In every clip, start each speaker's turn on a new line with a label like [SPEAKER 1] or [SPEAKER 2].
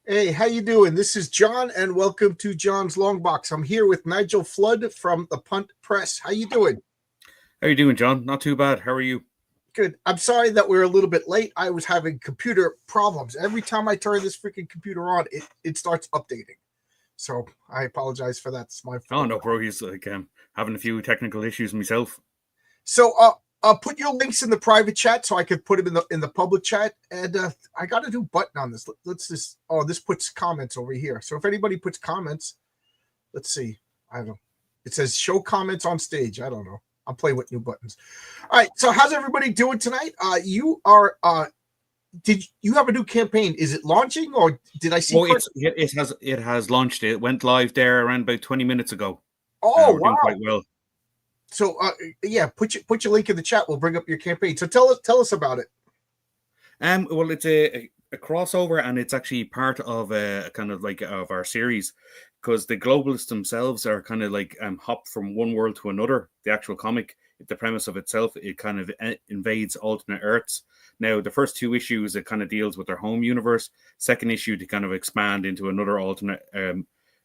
[SPEAKER 1] Hey, how you doing? This is John, and welcome to John's Long Box. I'm here with Nigel Flood from the Punt Press. How you doing?
[SPEAKER 2] How you doing, John? Not too bad. How are you?
[SPEAKER 1] Good. I'm sorry that we're a little bit late. I was having computer problems. Every time I turn this freaking computer on, it starts updating. So I apologize for that. It's my
[SPEAKER 2] Oh
[SPEAKER 1] fault.
[SPEAKER 2] no, bro. He's having a few technical issues myself.
[SPEAKER 1] So put your links in the private chat so I could put them in the public chat. And I got a new button on this. Let's just. Oh, this puts comments over here. So if anybody puts comments, let's see. I don't know. It says show comments on stage. I don't know. I'm playing with new buttons. All right. So how's everybody doing tonight? You are. Did you have a new campaign? Is it launching or did I see?
[SPEAKER 2] Oh, it has launched. It went live there around about 20 minutes ago.
[SPEAKER 1] Oh
[SPEAKER 2] We're
[SPEAKER 1] wow.
[SPEAKER 2] doing quite well.
[SPEAKER 1] So yeah, put your link in the chat. We'll bring up your campaign. So tell us about it.
[SPEAKER 2] Well, it's a crossover, and it's actually part of a kind of like of our series, because the globalists themselves are kind of like hop from one world to another. The actual comic, the premise of itself, it kind of invades alternate Earths. Now, the first two issues, it kind of deals with their home universe. Second issue, to kind of expand into another alternate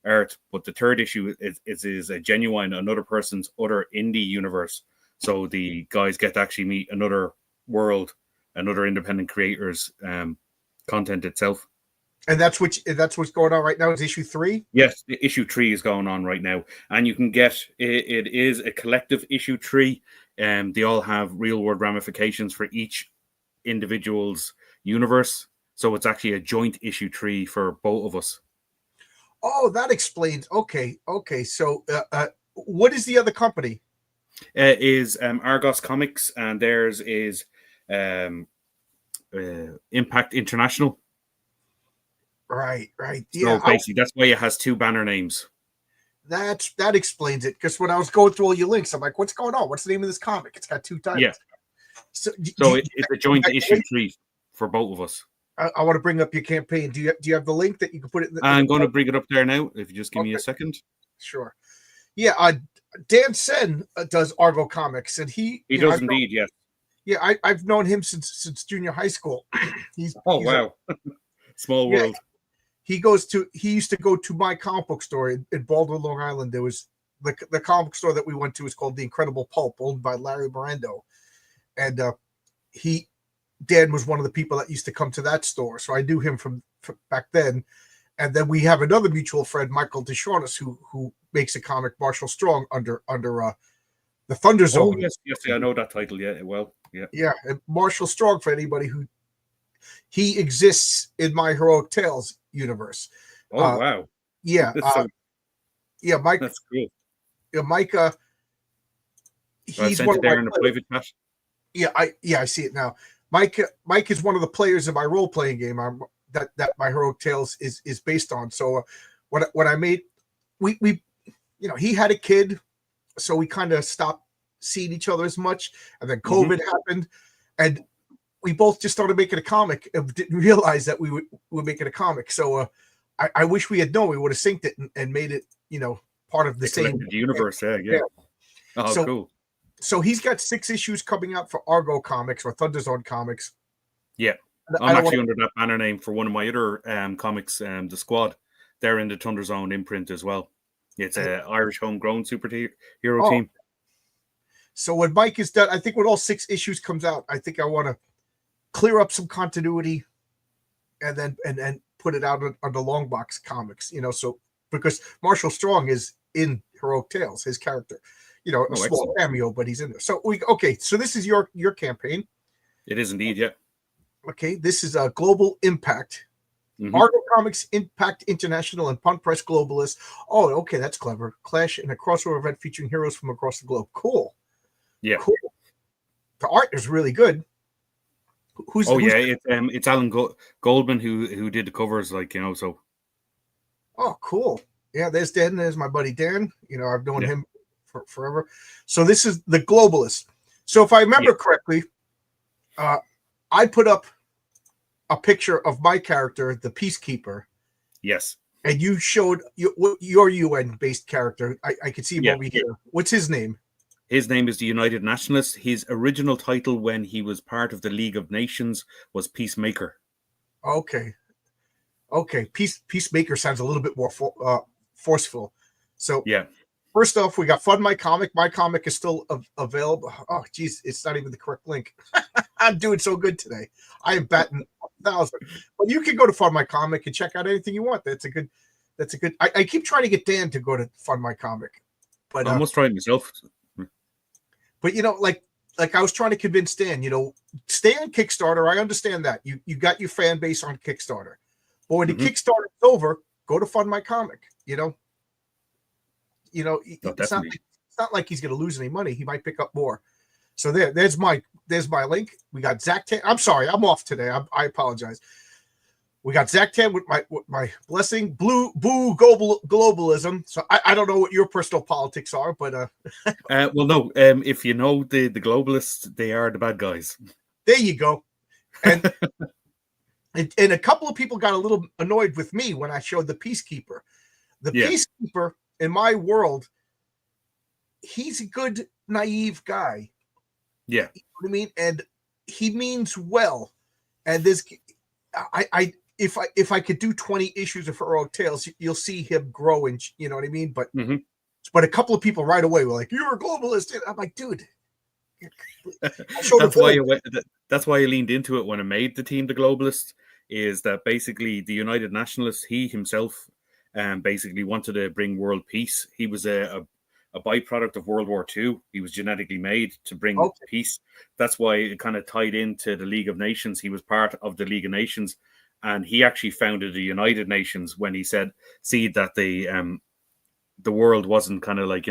[SPEAKER 2] Earth. But the third issue is a genuine another person's other indie universe. So the guys get to actually meet another world and other independent creators' content itself.
[SPEAKER 1] And that's what's going on right now. Is issue 3?
[SPEAKER 2] Yes, issue 3 is going on right now, and you can get it is a collective issue 3. They all have real world ramifications for each individual's universe, so it's actually a joint issue 3 for both of us.
[SPEAKER 1] Oh, that explains. Okay. So what is the other company?
[SPEAKER 2] Is Argos Comics, and theirs is Impact International.
[SPEAKER 1] Right.
[SPEAKER 2] Yeah, so basically, that's why it has two banner names.
[SPEAKER 1] That explains it. Because when I was going through all your links, I'm like, "What's going on? What's the name of this comic? It's got two titles."
[SPEAKER 2] Yeah. So it's a joint issue 3 for both of us.
[SPEAKER 1] I want to bring up your campaign. Do you have the link that you can put it?
[SPEAKER 2] I'm going to bring it up there now. If you just give me a second.
[SPEAKER 1] Sure. Yeah. Dan Sen does Argo Comics, and he
[SPEAKER 2] does indeed. Yes.
[SPEAKER 1] Yeah, I've known him since junior high school. he's
[SPEAKER 2] wow, small world.
[SPEAKER 1] He used to go to my comic book store in Baldwin, Long Island. There was the comic store that we went to is called The Incredible Pulp, owned by Larry Mirando, and Dan was one of the people that used to come to that store, so I knew him from back then. And then we have another mutual friend, Michael DeShaunis, who makes a comic, Marshall Strong, under the Thunder Zone.
[SPEAKER 2] Oh, yes, I know that title. Yeah, well,
[SPEAKER 1] yeah. And Marshall Strong, for anybody who he exists in my Heroic Tales universe.
[SPEAKER 2] Oh wow!
[SPEAKER 1] Yeah, yeah, Mike.
[SPEAKER 2] That's cool.
[SPEAKER 1] Yeah, Mike.
[SPEAKER 2] He's one of there in a private chat.
[SPEAKER 1] Yeah, I see it now. Mike is one of the players in my role playing game. That my Heroic Tales is based on. So when I made we he had a kid, so we kind of stopped seeing each other as much, and then COVID happened, and we both just started making a comic and didn't realize that we were making a comic. So I wish we had known. We would have synced it and made it part of the same
[SPEAKER 2] universe. Yeah. Oh, cool.
[SPEAKER 1] So he's got 6 issues coming out for Argo Comics or Thunder Zone Comics.
[SPEAKER 2] Yeah. I'm actually under that banner name for one of my other comics, The Squad. They're in the Thunder Zone imprint as well. It's an Irish homegrown superhero team.
[SPEAKER 1] So when Mike is done, I think when all 6 issues comes out, I think I want to clear up some continuity and then put it out on the long box comics, so because Marshall Strong is in Heroic Tales, his character, a small cameo, but he's in there. So so this is your campaign.
[SPEAKER 2] It is indeed, yeah.
[SPEAKER 1] Okay, this is a Global Impact. Argo Comics, Impact International, and Punt Press Globalist. Oh, okay, that's clever. Clash in a crossover event featuring heroes from across the globe. Cool.
[SPEAKER 2] Yeah.
[SPEAKER 1] Cool. The art is really good.
[SPEAKER 2] It's Alan Goldman who did the covers, so.
[SPEAKER 1] Oh, cool. Yeah, there's Dan. There's my buddy Dan. I've known him for forever. So this is the Globalist. So if I remember correctly, I put up a picture of my character, the Peacekeeper.
[SPEAKER 2] Yes.
[SPEAKER 1] And you showed your UN-based character. I could see him over here. What's his name?
[SPEAKER 2] His name is the United Nationalist. His original title when he was part of the League of Nations was Peacemaker.
[SPEAKER 1] Okay. Okay, Peacemaker sounds a little bit more forceful. So
[SPEAKER 2] Yeah.
[SPEAKER 1] first off, we got Fund My Comic. My comic is still available. Oh, geez, it's not even the correct link. I'm doing so good today. I am batting 1,000. But you can go to Fund My Comic and check out anything you want. That's a good. I keep trying to get Dan to go to Fund My Comic, but
[SPEAKER 2] I almost tried myself.
[SPEAKER 1] But like I was trying to convince Dan, stay on Kickstarter. I understand that you got your fan base on Kickstarter, but when the Kickstarter is over, go to Fund My Comic.
[SPEAKER 2] Oh,
[SPEAKER 1] it's not like he's going to lose any money. He might pick up more. So there's my link. We got Zach Tan. I'm sorry, I'm off today. I apologize. We got Zach Tan with my blessing. Boo globalism. So I don't know what your personal politics are, but
[SPEAKER 2] well, no. If you know the globalists, they are the bad guys.
[SPEAKER 1] There you go. And and a couple of people got a little annoyed with me when I showed the Peacekeeper. The Peacekeeper in my world, he's a good naive guy.
[SPEAKER 2] Yeah,
[SPEAKER 1] you know what I mean, and he means well. And this, if I could do 20 issues of Heroic Tales, you'll see him grow, and you know what I mean. But a couple of people right away were like, "You're a globalist." And I'm like, dude.
[SPEAKER 2] That's why I leaned into it when I made the team the globalist. Is that basically the United Nationalists? He himself, basically wanted to bring world peace. He was a byproduct of World War II. He was genetically made to bring peace. That's why it kind of tied into the League of Nations. He was part of the League of Nations, and he actually founded the United Nations when he said, "See that the world wasn't kind of like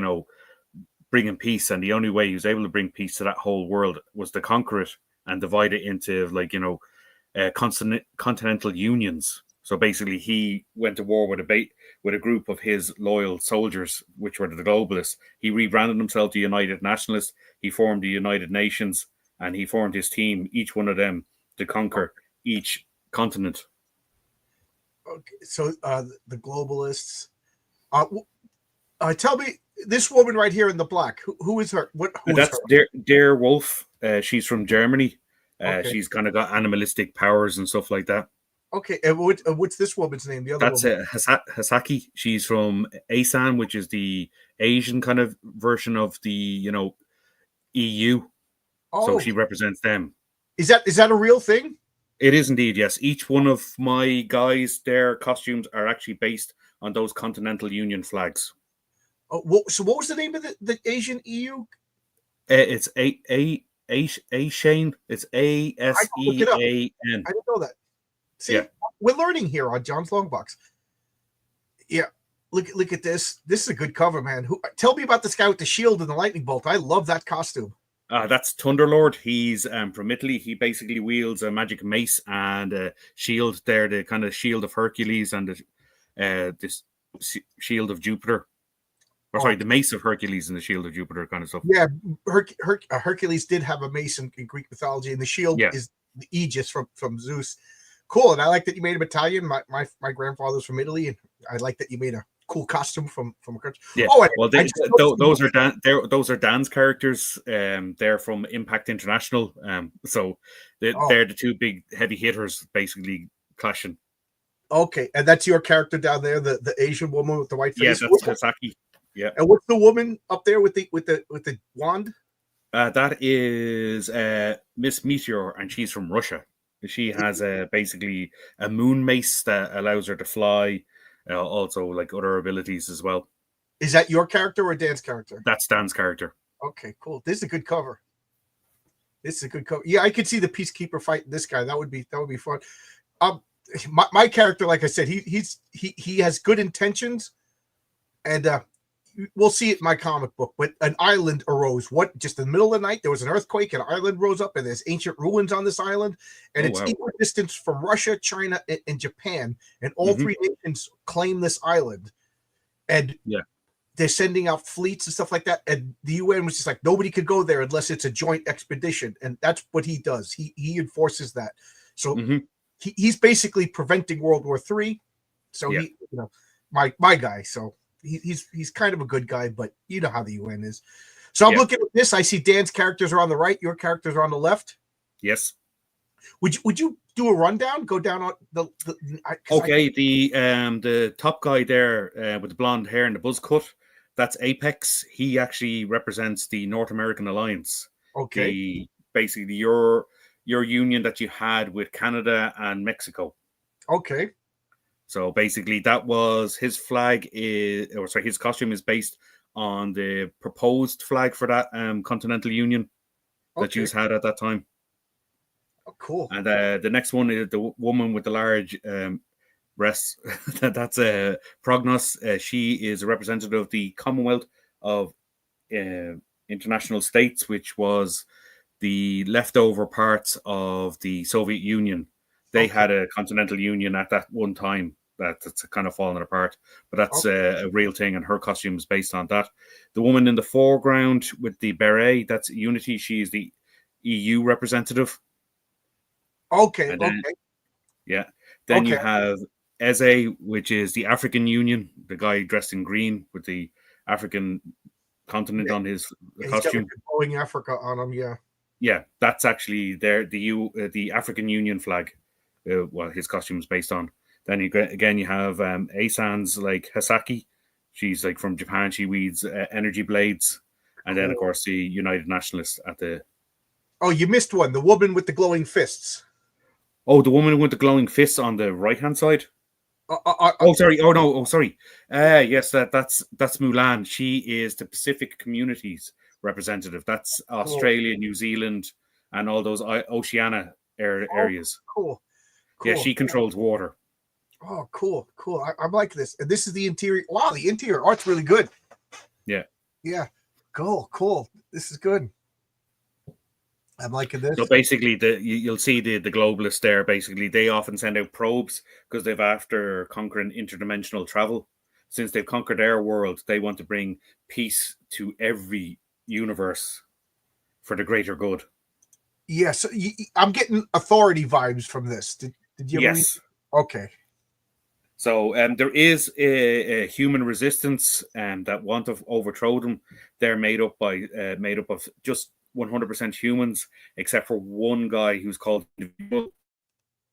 [SPEAKER 2] bringing peace, and the only way he was able to bring peace to that whole world was to conquer it and divide it into continental unions." So basically, he went to war with a group of his loyal soldiers, which were the globalists. He rebranded himself the United Nationalists. He formed the United Nations, and he formed his team, each one of them, to conquer each continent.
[SPEAKER 1] Okay, so the globalists. Tell me, this woman right here in the black. Who is her?
[SPEAKER 2] That's Dare Wolf. She's from Germany. She's kind of got animalistic powers and stuff like that.
[SPEAKER 1] Okay, and what's this woman's name? The other woman.
[SPEAKER 2] Hasaki. She's from ASAN, which is the Asian kind of version of the EU. So she represents them.
[SPEAKER 1] Is that a real thing?
[SPEAKER 2] It is indeed, yes. Each one of my guys, their costumes are actually based on those Continental Union flags.
[SPEAKER 1] Oh, so what was the name of the Asian EU?
[SPEAKER 2] It's ASEAN. It's ASEAN.
[SPEAKER 1] I didn't know that. See, we're learning here on John's Long Box. Yeah, look at this. This is a good cover, man. Tell me about this guy with the shield and the lightning bolt. I love that costume.
[SPEAKER 2] That's Thunderlord. He's from Italy. He basically wields a magic mace and a shield. There, the kind of shield of Hercules and this shield of Jupiter. Or sorry, the mace of Hercules and the shield of Jupiter kind of stuff.
[SPEAKER 1] Yeah, Hercules did have a mace in Greek mythology, and the shield is the Aegis from Zeus. Cool, and I like that you made him Italian. My grandfather's from Italy, and I like that you made a cool costume from a country.
[SPEAKER 2] Yeah, those are Dan's characters. They're from Impact International. So they're the two big heavy hitters, basically clashing.
[SPEAKER 1] Okay, and that's your character down there, the Asian woman with the white face.
[SPEAKER 2] Yeah, that's Hasaki. Yeah.
[SPEAKER 1] And what's the woman up there with the wand?
[SPEAKER 2] That is Miss Meteor, and she's from Russia. She has basically a moon mace that allows her to fly, also like other abilities as well.
[SPEAKER 1] Is that your character or Dan's character?
[SPEAKER 2] That's Dan's character.
[SPEAKER 1] Okay, cool. This is a good cover. Yeah, I could see the Peacekeeper fighting this guy. That would be fun. My character, like I said, he has good intentions, and we'll see it in my comic book. But an island arose. Just in the middle of the night, there was an earthquake, and an island rose up, and there's ancient ruins on this island, and it's equidistant from Russia, China, and Japan, and all three nations claim this island, and they're sending out fleets and stuff like that. And the UN was just like, nobody could go there unless it's a joint expedition, and that's what he does. He enforces that. So he's basically preventing World War III. So he, my guy. So. He's kind of a good guy, but you know how the UN is. So I'm looking at this. I see Dan's characters are on the right. Your characters are on the left.
[SPEAKER 2] Yes.
[SPEAKER 1] Would you do a rundown? Go down on
[SPEAKER 2] Okay, the top guy there with the blonde hair and the buzz cut, that's Apex. He actually represents the North American Alliance.
[SPEAKER 1] Okay.
[SPEAKER 2] Basically your union that you had with Canada and Mexico.
[SPEAKER 1] Okay.
[SPEAKER 2] So basically, that was his flag his costume is based on the proposed flag for that Continental Union that you had at that time.
[SPEAKER 1] Oh, cool.
[SPEAKER 2] And the next one is the woman with the large breasts. That's Prognos. She is a representative of the Commonwealth of International States, which was the leftover parts of the Soviet Union. They had a continental union at that one time that's kind of fallen apart, but that's a real thing, and her costume is based on that. The woman in the foreground with the beret, that's Unity. She is the EU representative.
[SPEAKER 1] Okay.
[SPEAKER 2] Then, yeah. Then you have Eze, which is the African Union, the guy dressed in green with the African continent on his costume.
[SPEAKER 1] He's got blowing Africa on him, yeah.
[SPEAKER 2] Yeah, that's actually the African Union flag. Well, his costume is based on. Then you have Asan's like Hasaki. She's like from Japan. She wields energy blades, and then of course the United Nationalists at the.
[SPEAKER 1] Oh, you missed one. The woman with the glowing fists.
[SPEAKER 2] Oh, the woman with the glowing fists on the right hand side. Sorry. Oh no. Oh, sorry. Yes, that's Mulan. She is the Pacific Communities representative. That's Australia, New Zealand, and all those Oceania areas.
[SPEAKER 1] Cool.
[SPEAKER 2] Yeah, she controls water.
[SPEAKER 1] Oh, cool. I like this. And this is the interior. Wow, the interior art's really good.
[SPEAKER 2] Yeah.
[SPEAKER 1] Yeah. Cool. This is good. I'm liking this.
[SPEAKER 2] So basically, you'll see the globalists there. Basically, they often send out probes because they've after conquering interdimensional travel. Since they've conquered our world, they want to bring peace to every universe for the greater good.
[SPEAKER 1] Yes, I'm getting authority vibes from this. Did you?
[SPEAKER 2] Yes.
[SPEAKER 1] Okay.
[SPEAKER 2] So there is a human resistance that want to overthrow them. They're made up of just 100% humans, except for one guy who's called Individual,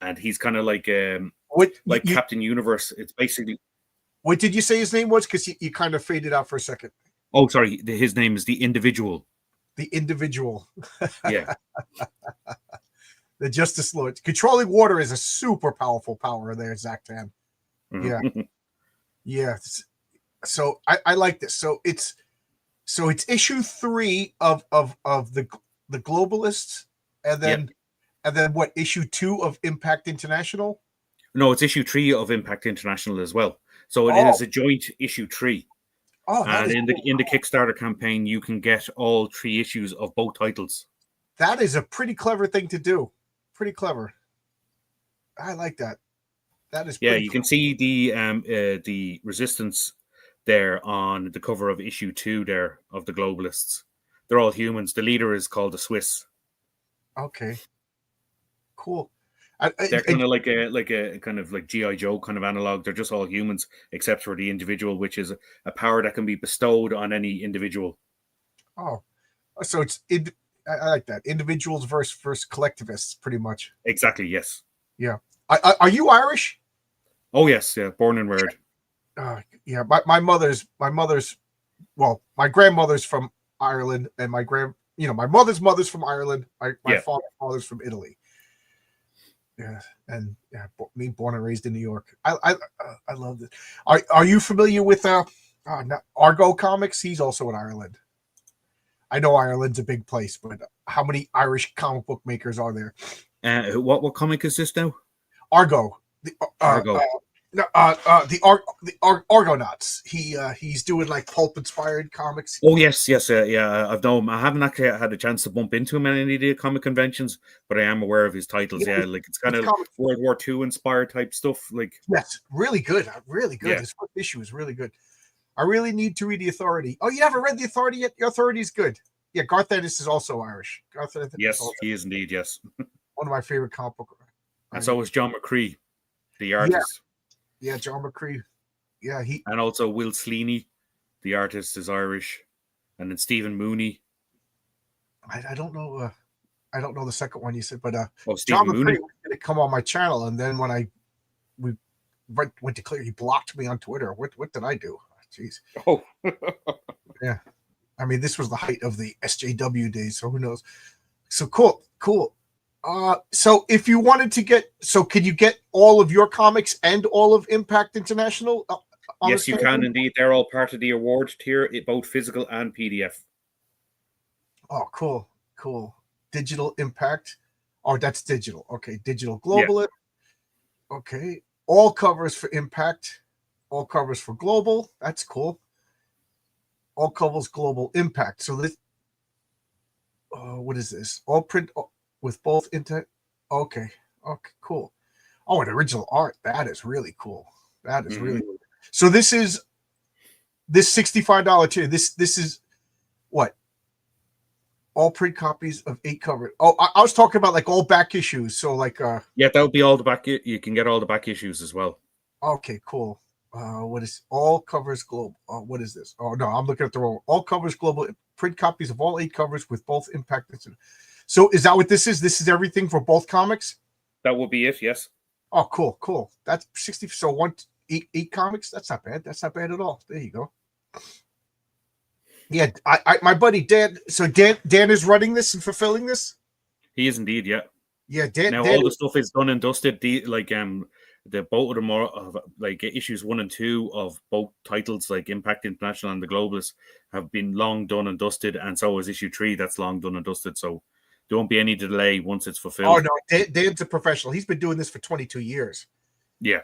[SPEAKER 2] and he's kind of like Captain Universe. It's basically.
[SPEAKER 1] What did you say his name was? Because you kind of faded out for a second.
[SPEAKER 2] Oh, sorry. His name is the Individual.
[SPEAKER 1] The Individual.
[SPEAKER 2] Yeah.
[SPEAKER 1] The Justice Lord. Controlling water is a super powerful power there, Zachtan. Yeah. Yeah. So I like this. So it's issue 3 of the Globalists, and then what, issue 2 of Impact International?
[SPEAKER 2] No, it's issue 3 of Impact International as well. So it is a joint issue 3.
[SPEAKER 1] Oh,
[SPEAKER 2] and in the Kickstarter campaign, you can get all 3 issues of both titles.
[SPEAKER 1] That is a pretty clever thing to do. Pretty clever. I like that. That is
[SPEAKER 2] you can see the resistance there on the cover of issue 2 there of the Globalists. They're all humans. The leader is called the Swiss.
[SPEAKER 1] Okay. Cool.
[SPEAKER 2] They're kind of like a kind of like G.I. Joe kind of analog. They're just all humans, except for the Individual, which is a power that can be bestowed on any individual.
[SPEAKER 1] Oh, so I like that. Individuals versus collectivists, pretty much.
[SPEAKER 2] Exactly. Yes.
[SPEAKER 1] Yeah. Are you Irish?
[SPEAKER 2] Oh yes. Yeah. Born and reared.
[SPEAKER 1] Yeah. My grandmother's from Ireland, and my mother's from Ireland. My father's from Italy. Yeah, and me born and raised in New York. I love this. Are you familiar with Argo Comics? He's also in Ireland. I know Ireland's a big place, but how many Irish comic book makers are there?
[SPEAKER 2] What comic is this now?
[SPEAKER 1] Argo.
[SPEAKER 2] Argo.
[SPEAKER 1] The Argonauts. He's doing like pulp inspired comics.
[SPEAKER 2] Oh yes, I've known him. I haven't actually had a chance to bump into him at any of the comic conventions, but I am aware of his titles. Yeah, like it's kind of World War II inspired type stuff. Like
[SPEAKER 1] yes, really good, really good. Yeah. This first issue is really good. I really need to read The Authority. Oh, you haven't read The Authority yet? The Authority is good. Yeah, Garth Ennis is also Irish.
[SPEAKER 2] Yes, he is indeed. Yes,
[SPEAKER 1] one of my favorite comic book.
[SPEAKER 2] And so is John McCree, the artist.
[SPEAKER 1] Yeah, John McCree. Yeah,
[SPEAKER 2] and also Will Sleaney, the artist, is Irish, and then Stephen Mooney.
[SPEAKER 1] I don't know. I don't know the second one you said, but
[SPEAKER 2] Stephen
[SPEAKER 1] John
[SPEAKER 2] Mooney.
[SPEAKER 1] McCree was going to come on my channel, and then when we went to clear, he blocked me on Twitter. What did I do? Jeez.
[SPEAKER 2] Oh,
[SPEAKER 1] yeah. I mean, this was the height of the SJW days, so who knows? So cool. So if you wanted to get, so can you get all of your comics and all of Impact International?
[SPEAKER 2] Yes, you can indeed. They're all part of the award tier, both physical and PDF.
[SPEAKER 1] Oh, cool. Digital Impact. Oh, that's digital. Okay, digital global. Yeah. Okay, all covers for Impact, all covers for global. That's cool. All covers global Impact. So this, what is this? All print with both intent. Okay, cool. Oh, and original art. That is really cool. That is really cool. So this is this $65 tier. This is what? All print copies of 8 covers. Oh, I was talking about like all back issues. So like
[SPEAKER 2] yeah, that would be all the back. You can get all the back issues as well.
[SPEAKER 1] Okay, cool. What is all covers global? What is this? Oh no, I'm looking at the wrong. All covers global print copies of all 8 covers with both Impact. So is that what this is? This is everything for both comics?
[SPEAKER 2] That would be it. Yes.
[SPEAKER 1] Oh, cool. That's 60. So eight comics. That's not bad. That's not bad at all. There you go. Yeah, I my buddy Dan. So Dan is running this and fulfilling this.
[SPEAKER 2] He is indeed. Yeah.
[SPEAKER 1] Yeah, Dan.
[SPEAKER 2] Now all the stuff is done and dusted. The both of them are of like issues 1 and 2 of both titles, like Impact International and the Globalist, have been long done and dusted, and so is issue 3. That's long done and dusted. So there won't be any delay once it's fulfilled.
[SPEAKER 1] Oh no, Dan's a professional. He's been doing this for 22 years.
[SPEAKER 2] Yeah.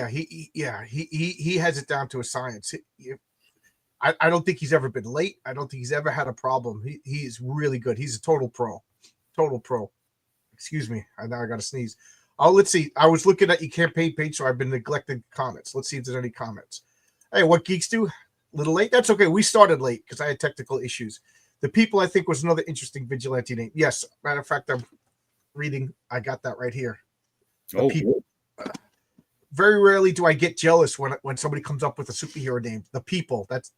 [SPEAKER 1] He has it down to a science. I don't think he's ever been late. I don't think he's ever had a problem. He's really good. He's a total pro. Excuse me. Now I got to sneeze. Oh, let's see. I was looking at your campaign page, so I've been neglecting comments. Let's see if there's any comments. Hey, what geeks do? A little late. That's okay. We started late because I had technical issues. The People, I think, was another interesting vigilante name. Yes, matter of fact, I'm reading. I got that right here. The People. Very rarely do I get jealous when somebody comes up with a superhero name. The People. That's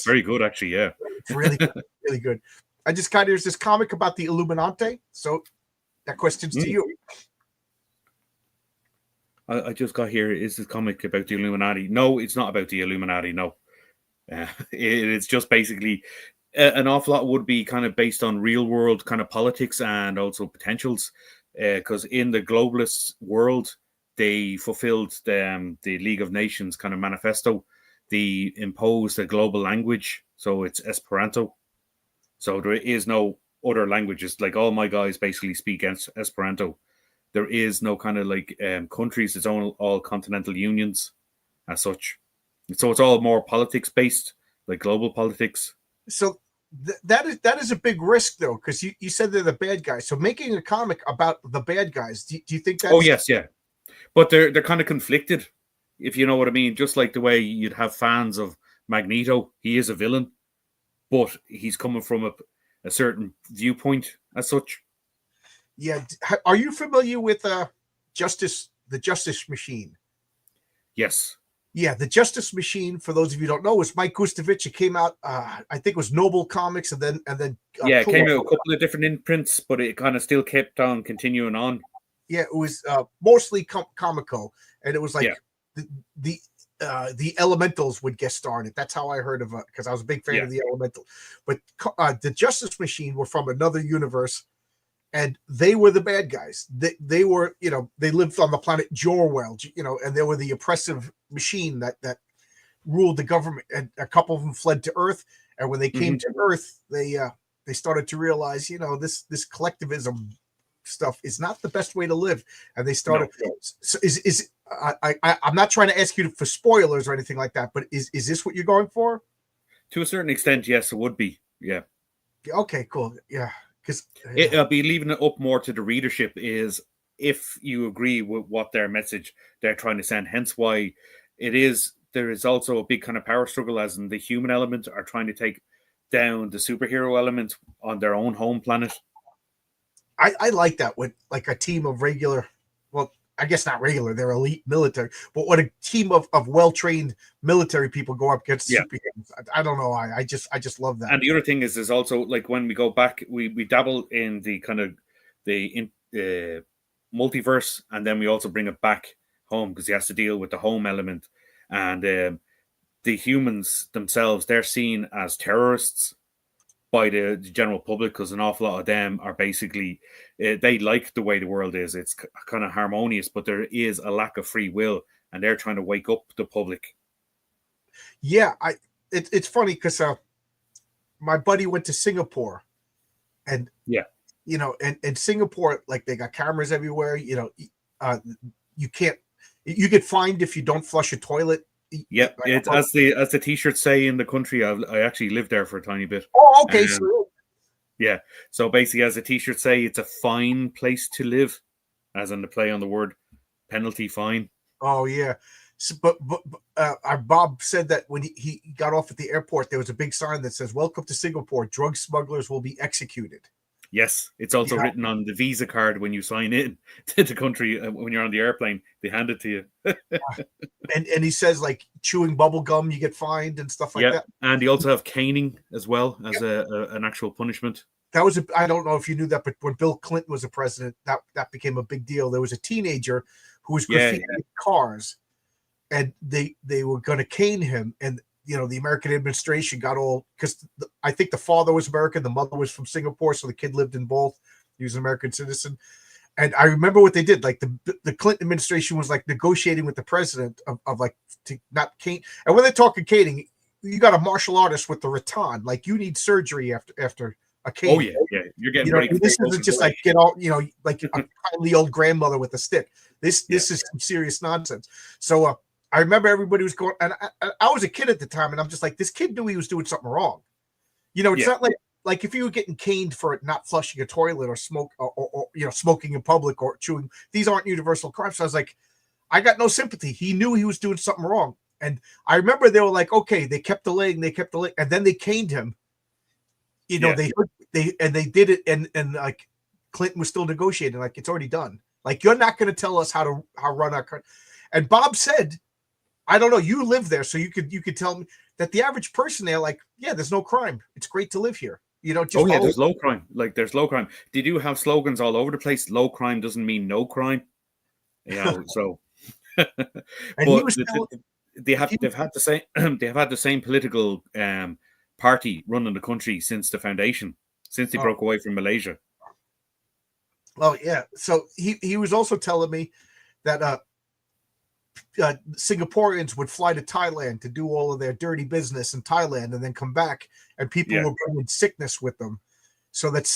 [SPEAKER 2] very good, actually. Yeah,
[SPEAKER 1] it's really really good. I just got here's this comic about the Illuminati. So that question's to you.
[SPEAKER 2] I just got here. Is this comic about the Illuminati? No, it's not about the Illuminati. No, it's just basically an awful lot would be kind of based on real world kind of politics and also potentials. Because in the globalist world, they fulfilled the League of Nations kind of manifesto. They imposed a global language, so it's Esperanto. So there is no other languages. Like all my guys basically speak Esperanto. There is no kind of like countries. It's all continental unions as such. So it's all more politics based, like global politics.
[SPEAKER 1] So that is a big risk though, because you said they're the bad guys. So making a comic about the bad guys, do you think that's...
[SPEAKER 2] Oh yes, yeah. But they're kind of conflicted, if you know what I mean. Just like the way you'd have fans of Magneto, he is a villain, but he's coming from a certain viewpoint as such.
[SPEAKER 1] Yeah. Are you familiar with the Justice Machine?
[SPEAKER 2] Yes.
[SPEAKER 1] Yeah, the Justice Machine, for those of you who don't know, is Mike Gustovich. It came out, I think it was Noble Comics, and then
[SPEAKER 2] it came out a couple of different imprints, but it kind of still kept on continuing on.
[SPEAKER 1] Yeah, it was mostly Comico, and it was like the Elementals would guest star in it. That's how I heard of it, because I was a big fan of the Elemental. But the Justice Machine were from another universe, and they were the bad guys. They were, they lived on the planet Jor-Well, and they were the oppressive machine that ruled the government. And a couple of them fled to Earth, and when they came to Earth, they started to realize, this collectivism stuff is not the best way to live, and they started. No. So I'm not trying to ask you for spoilers or anything like that, but is this what you're going for?
[SPEAKER 2] To a certain extent, yes, it would be. Yeah.
[SPEAKER 1] Okay. Cool. Yeah. Because
[SPEAKER 2] I'll be leaving it up more to the readership is if you agree with what their message they're trying to send. Hence why there is also a big kind of power struggle, as in the human element are trying to take down the superhero element on their own home planet.
[SPEAKER 1] I like that with like a team of regular. Well, I guess not regular, they're elite military, but when a team of well-trained military people go up against superheroes, I don't know why. I just love that.
[SPEAKER 2] And the other thing is also like when we go back, we dabble in the kind of the multiverse, and then we also bring it back home because he has to deal with the home element. And the humans themselves, they're seen as terrorists by the general public because an awful lot of them are basically they like the way the world is. It's kind of harmonious, but there is a lack of free will, and they're trying to wake up the public.
[SPEAKER 1] Yeah, it's funny because my buddy went to Singapore, and and Singapore, like they got cameras everywhere. You get fined if you don't flush a toilet.
[SPEAKER 2] Yeah, it's as the t-shirts say in the country. I actually lived there for a tiny bit.
[SPEAKER 1] Oh, okay, so
[SPEAKER 2] yeah. So basically, as the t-shirts say, it's a fine place to live, as in the play on the word penalty fine.
[SPEAKER 1] Oh yeah, so, but Bob said that when he got off at the airport, there was a big sign that says "Welcome to Singapore. Drug smugglers will be executed."
[SPEAKER 2] Yes, it's also written on the Visa card when you sign in to the country. When you're on the airplane, they hand it to you.
[SPEAKER 1] and he says like chewing bubble gum, you get fined and stuff like that.
[SPEAKER 2] And you also have caning as well as an actual punishment.
[SPEAKER 1] That was I don't know if you knew that, but when Bill Clinton was a president, that became a big deal. There was a teenager who was graffitiing cars, and they were going to cane him, and the American administration got all because I think the father was American, the mother was from Singapore, so the kid lived in both. He was an American citizen, and I remember what they did. Like the Clinton administration was like negotiating with the president of like to not cane. And when they're talking caning, you got a martial artist with the rattan. Like you need surgery after a cane.
[SPEAKER 2] Oh yeah, you're getting ready.
[SPEAKER 1] This isn't just like get all like a kindly old grandmother with a stick. This is some serious nonsense. So I remember everybody was going, and I was a kid at the time, and I'm just like, this kid knew he was doing something wrong. It's not like if you were getting caned for not flushing a toilet or smoke or smoking in public or chewing. These aren't universal crimes. So I was like, I got no sympathy. He knew he was doing something wrong, and I remember they were like, okay, they kept delaying, and then they caned him. They did it, and like Clinton was still negotiating, like it's already done. Like you're not going to tell us how run our country. And Bob said, I don't know. You live there, so you could tell me that the average person there, like, yeah, there's no crime. It's great to live here.
[SPEAKER 2] There's low crime. Like there's low crime. They do have slogans all over the place. Low crime doesn't mean no crime. So. But they've had the same political party running the country since the foundation, since they broke away from Malaysia.
[SPEAKER 1] Well, yeah. So he was also telling me that Singaporeans would fly to Thailand to do all of their dirty business in Thailand and then come back, and people were bringing sickness with them. So that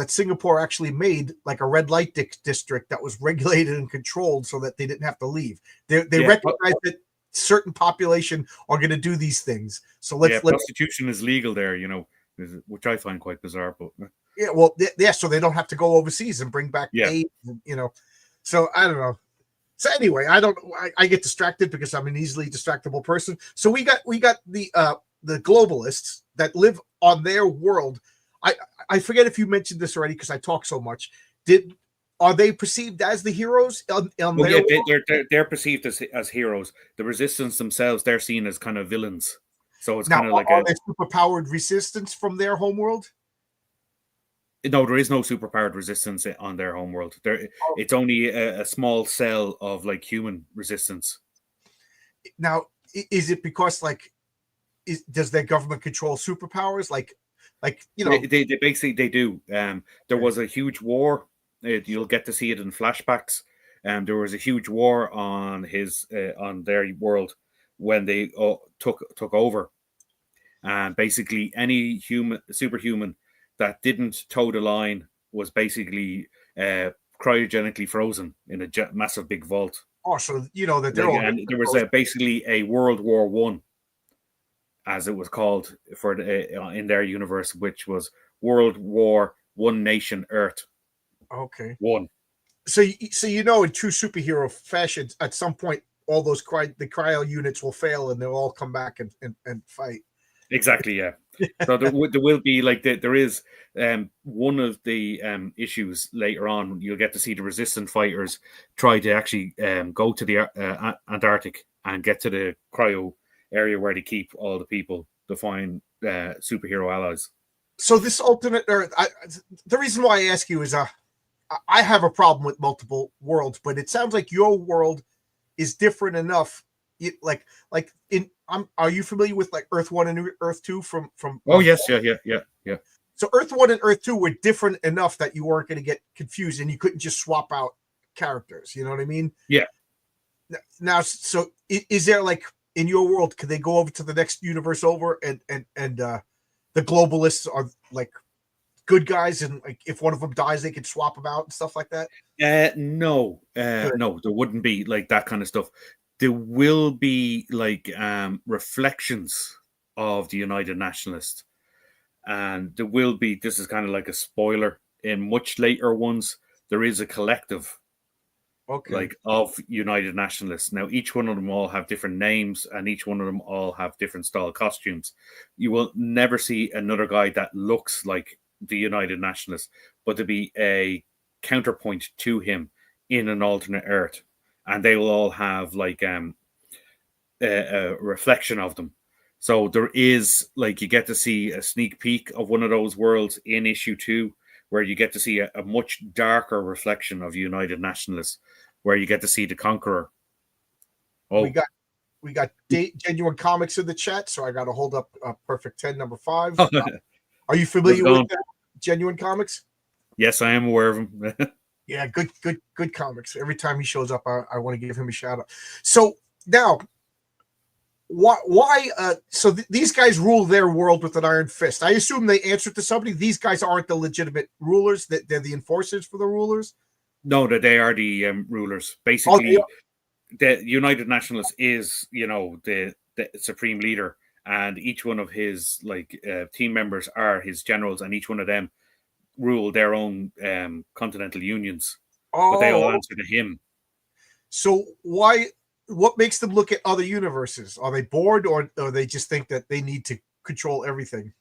[SPEAKER 1] Singapore actually made like a red light district that was regulated and controlled so that they didn't have to leave. They recognized that certain population are going to do these things. So
[SPEAKER 2] prostitution is legal there, which I find quite bizarre. But
[SPEAKER 1] so they don't have to go overseas and bring back aid, So I don't know. So anyway, I get distracted because I'm an easily distractible person. So we got the globalists that live on their world. I forget if you mentioned this already because I talk so much. Are they perceived as the heroes?
[SPEAKER 2] They're perceived as heroes. The resistance themselves, they're seen as kind of villains. So it's kind of like
[SPEAKER 1] are they superpowered resistance from their homeworld?
[SPEAKER 2] No, there is no superpowered resistance on their homeworld. It's only a small cell of like human resistance.
[SPEAKER 1] Now, is it because does their government control superpowers? They
[SPEAKER 2] basically do. There was a huge war. You'll get to see it in flashbacks. There was a huge war on on their world when they took over, and basically any superhuman that didn't toe the line was basically cryogenically frozen in a massive big vault.
[SPEAKER 1] Oh, so that they're all.
[SPEAKER 2] And there was basically a World War One, as it was called in their universe, which was World War One Nation Earth.
[SPEAKER 1] Okay.
[SPEAKER 2] One.
[SPEAKER 1] So in true superhero fashion, at some point, all those the cryo units will fail, and they'll all come back and fight.
[SPEAKER 2] Exactly. Yeah. So there will be like there is one of the issues later on. You'll get to see the resistant fighters try to actually go to the Antarctic and get to the cryo area where they keep all the people to find superhero allies.
[SPEAKER 1] So this alternate, the reason why I ask you is, I have a problem with multiple worlds, but it sounds like your world is different enough. Are you familiar with like Earth 1 and Earth 2 from?
[SPEAKER 2] Oh yes, yeah.
[SPEAKER 1] So Earth 1 and Earth 2 were different enough that you weren't going to get confused and you couldn't just swap out characters. You know what I mean?
[SPEAKER 2] Yeah.
[SPEAKER 1] Now, so is there like in your world, could they go over to the next universe over and the globalists are like good guys, and like if one of them dies, they can swap them out and stuff like that?
[SPEAKER 2] No, no, there wouldn't be like that kind of stuff. There will be like reflections of the United Nationalists, and there will be. This is kind of like a spoiler. In much later ones, there is a collective, like of United Nationalists. Now, each one of them all have different names, and each one of them all have different style costumes. You will never see another guy that looks like the United Nationalists, but to be a counterpoint to him in an alternate Earth, and they will all have like a reflection of them. So there is like you get to see a sneak peek of one of those worlds in issue 2, where you get to see a much darker reflection of United Nationalists, where you get to see the Conqueror.
[SPEAKER 1] Oh, we got Genuine Comics in the chat, so I got to hold up Perfect 10 number 5. Are you familiar with Genuine Comics?
[SPEAKER 2] Yes, I am aware of him.
[SPEAKER 1] Yeah, good comics. Every time he shows up, I want to give him a shout out. So now, why? So these guys rule their world with an iron fist. I assume they answer to somebody. These guys aren't the legitimate rulers. That they're the enforcers for the rulers.
[SPEAKER 2] No, that they are the rulers. Basically, the United Nationalists is the supreme leader, and each one of his team members are his generals, and each one of them rule their own continental unions, but they all answer to him.
[SPEAKER 1] So what makes them look at other universes? Are they bored, or they just think that they need to control everything?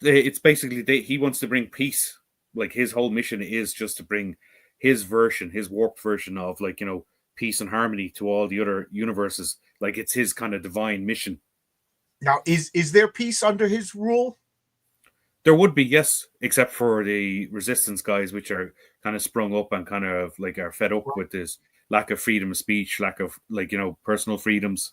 [SPEAKER 2] It's basically he wants to bring peace. Like his whole mission is just to bring his warped version of peace and harmony to all the other universes. Like it's his kind of divine mission.
[SPEAKER 1] Now, is there peace under his rule?
[SPEAKER 2] There would be, yes, except for the resistance guys, which are kind of sprung up and kind of are fed up with this lack of freedom of speech, lack of personal freedoms.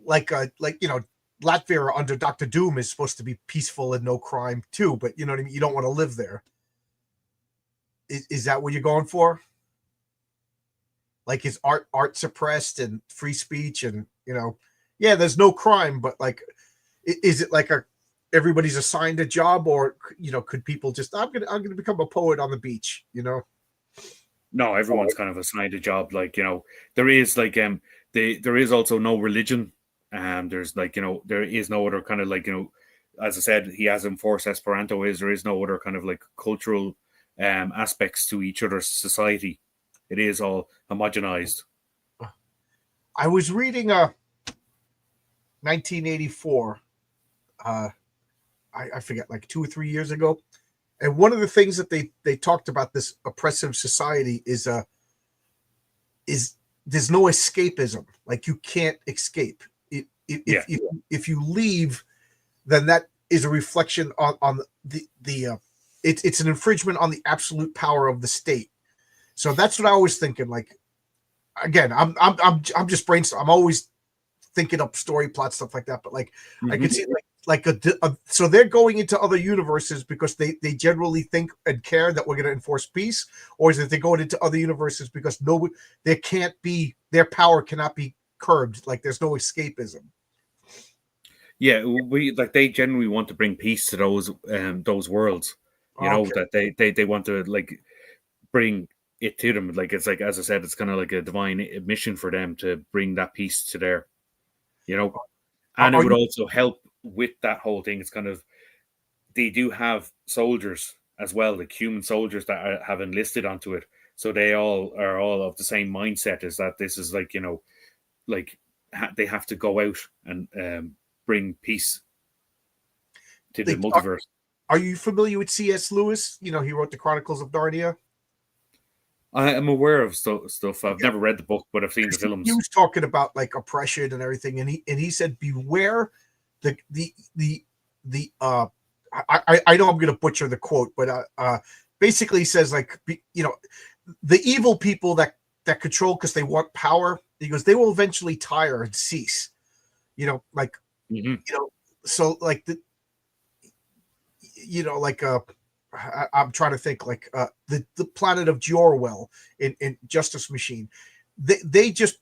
[SPEAKER 1] Latvia under Dr. Doom is supposed to be peaceful and no crime too, but you know what I mean? You don't want to live there. Is that what you're going for? Like, is art suppressed and free speech and there's no crime, but is it like everybody's assigned a job, or could people just I'm gonna become a poet on the beach?
[SPEAKER 2] No, everyone's kind of assigned a job. There is there is also no religion. There's there is no other kind of as I said, he has enforced Esperanto. There is no other kind of cultural aspects to each other's society. It is all homogenized.
[SPEAKER 1] I was reading 1984. I forget, 2 or 3 years ago, and one of the things that they talked about this oppressive society is there's no escapism. Like, you can't escape. If you leave, then that is a reflection on the it's an infringement on the absolute power of the state. So that's what I was thinking. Again, I'm just brainstorming. I'm always thinking up story plots, stuff like that. But I could see so they're going into other universes because they generally think and care that we're going to enforce peace, or is it they're going into other universes because their power cannot be curbed? There's no escapism.
[SPEAKER 2] Yeah, they generally want to bring peace to those worlds. That they want to bring it to them. It's as I said, it's kind of like a divine mission for them to bring that peace to their, and it would also help with that whole thing. It's kind of, they do have soldiers as well, like human soldiers that have enlisted onto it. So they all are of the same mindset, is that this is they have to go out and bring peace. to the multiverse.
[SPEAKER 1] Are you familiar with C.S. Lewis? You know, he wrote the Chronicles of Narnia.
[SPEAKER 2] I am aware of stuff. I've never read the book, but I've seen the films.
[SPEAKER 1] He was talking about like oppression and everything, and he said, beware the I know I'm going to butcher the quote, but basically he says, like, you know, the evil people that control because they want power. He goes, they will eventually tire and cease. You know, like, you know, so like I'm trying to think, like the planet of Jor-El in Justice Machine. They just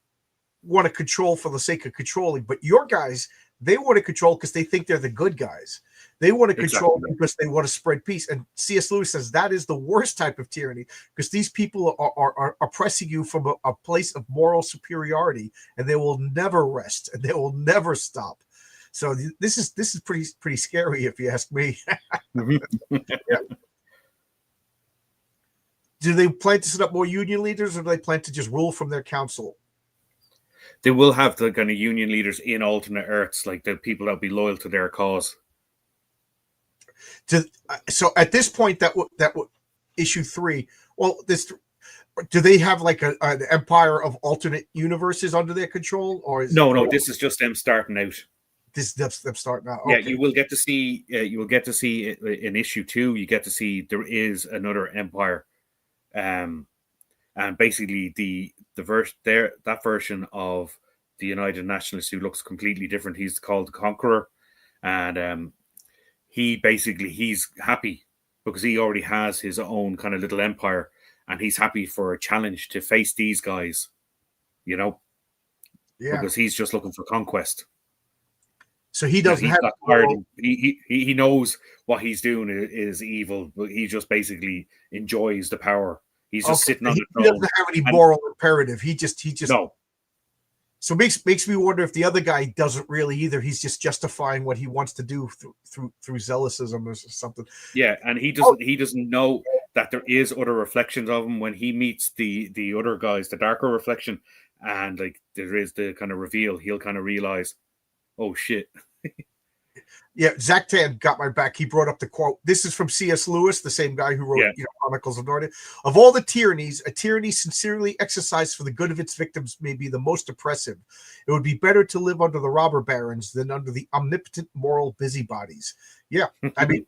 [SPEAKER 1] want to control for the sake of controlling, but your guys, they want to control because they think they're the good guys. They want to control because they want to spread peace. And C.S. Lewis says that is the worst type of tyranny, because these people are oppressing you from a place of moral superiority, and they will never rest and they will never stop. So this is pretty scary, if you ask me. Yeah. Do they plan to set up more union leaders, or do they plan to just rule from their council?
[SPEAKER 2] They will have the kind of union leaders in alternate Earths, like the people that'll be loyal to their cause.
[SPEAKER 1] So at this point, that would issue 3. Well, do they have like an empire of alternate universes under their control, or
[SPEAKER 2] no? This is just them starting out.
[SPEAKER 1] This them starting out.
[SPEAKER 2] Okay. Yeah, you will get to see. In issue 2. You get to see there is another empire, and basically that version of the United Nationalists, who looks completely different. He's called the Conqueror, and he's happy because he already has his own kind of little empire, and he's happy for a challenge to face these guys, you know, because he's just looking for conquest.
[SPEAKER 1] So he doesn't have.
[SPEAKER 2] He knows what he's doing is evil, but he just basically enjoys the power. He's just sitting on the throne.
[SPEAKER 1] He doesn't have any moral imperative. He just
[SPEAKER 2] no.
[SPEAKER 1] So makes me wonder if the other guy doesn't really either. He's just justifying what he wants to do through zealotism or something.
[SPEAKER 2] Yeah, and he doesn't know that there is other reflections of him when he meets the other guys, the darker reflection, and like there is the kind of reveal. He'll kind of realize, oh shit.
[SPEAKER 1] Yeah, Zach Tan got my back. He brought up the quote. This is from C.S. Lewis, the same guy who wrote Chronicles of Narnia. Of all the tyrannies, a tyranny sincerely exercised for the good of its victims may be the most oppressive. It would be better to live under the robber barons than under the omnipotent moral busybodies. Yeah, I mean,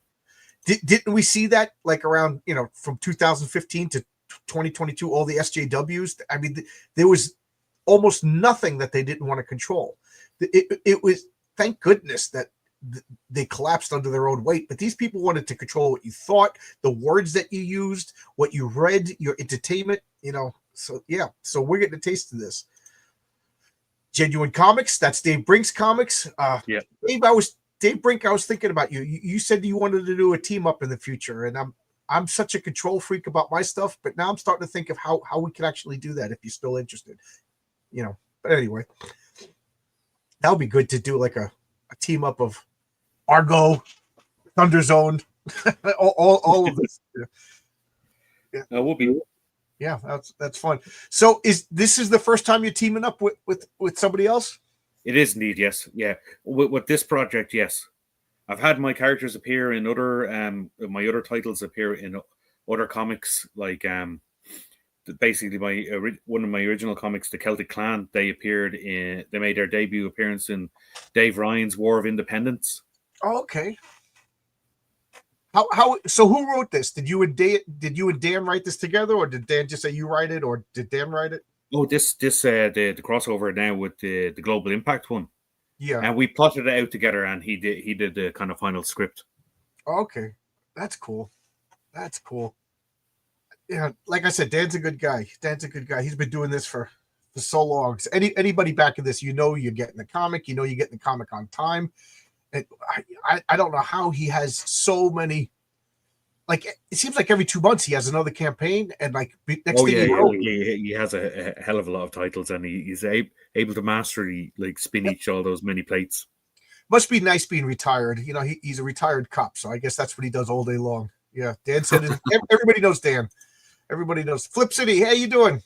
[SPEAKER 1] didn't we see that like around, you know, from 2015 to 2022, all the SJWs? I mean, there was almost nothing that they didn't want to control. It was, thank goodness that they collapsed under their own weight, but these people wanted to control what you thought, the words that you used, what you read, your entertainment, you know. So yeah, so we're getting a taste of this. Genuine Comics, that's Dave Brink's comics. Dave Brink, I was thinking about you. You said you wanted to do a team up in the future, and I'm such a control freak about my stuff, but now I'm starting to think of how we can actually do that if you're still interested, you know. But anyway, that would be good to do, like a team up of Argo, Thunder Zone, all of this. Yeah,
[SPEAKER 2] that would be.
[SPEAKER 1] Yeah, that's fun. So is the first time you're teaming up with somebody else?
[SPEAKER 2] It is indeed, yes. Yeah, with this project, yes. I've had my characters appear in other my other titles appear in other comics, like basically one of my original comics, the Celtic Clan. They made their debut appearance in Dave Ryan's War of Independence.
[SPEAKER 1] Oh, okay. How so? Who wrote this? Did you and Dan write this together, or did Dan just say you write it, or did Dan write it?
[SPEAKER 2] Oh, the crossover now with the Global Impact one.
[SPEAKER 1] Yeah,
[SPEAKER 2] and we plotted it out together, and he did the kind of final script.
[SPEAKER 1] Okay, that's cool. That's cool. Yeah, like I said, Dan's a good guy. He's been doing this for so long. So anybody back in this, you know, you're getting the comic. You know, you're getting the comic on time. And I don't know how he has so many. Like, it seems like every 2 months he has another campaign, and like next thing you know,
[SPEAKER 2] he has a hell of a lot of titles, and he's able to master spin all those mini plates.
[SPEAKER 1] Must be nice being retired. You know, he's a retired cop, so I guess that's what he does all day long. Yeah, Dan said everybody knows Dan. Everybody knows Flip City. Hey, you doing?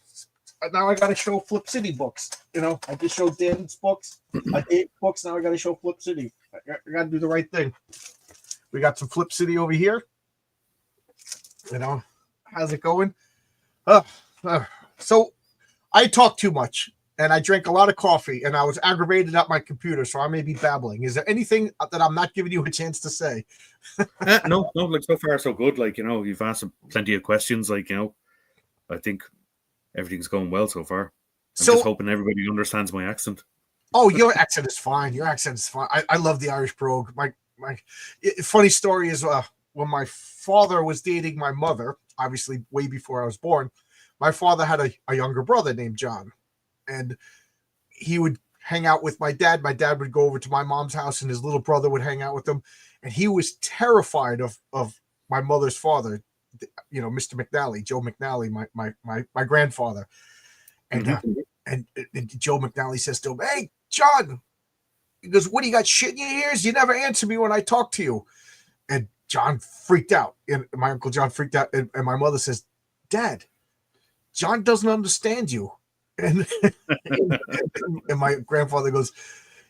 [SPEAKER 1] Now I got to show Flip City books. You know, I just showed Dan's books, Dave's books. Now I got to show Flip City. I got to do the right thing. We got some Flip City over here. You know, how's it going? So I talk too much and I drank a lot of coffee and I was aggravated at my computer, so I may be babbling. Is there anything that I'm not giving you a chance to say?
[SPEAKER 2] No, like so far so good. Like, you've asked plenty of questions. Like, I think everything's going well so far. I'm just hoping everybody understands my accent.
[SPEAKER 1] Oh, your accent is fine. Your accent is fine. I love the Irish brogue. My funny story is when my father was dating my mother, obviously way before I was born, my father had a younger brother named John, and he would hang out with my dad. My dad would go over to my mom's house, and his little brother would hang out with him, and he was terrified of my mother's father, Mr. McNally, Joe McNally, my grandfather, and and Joe McNally says to him, "Hey, John," he goes, "What do you got shit in your ears? You never answer me when I talk to you." And John freaked out, and my Uncle John freaked out, and my mother says, "Dad, John doesn't understand you." And my grandfather goes,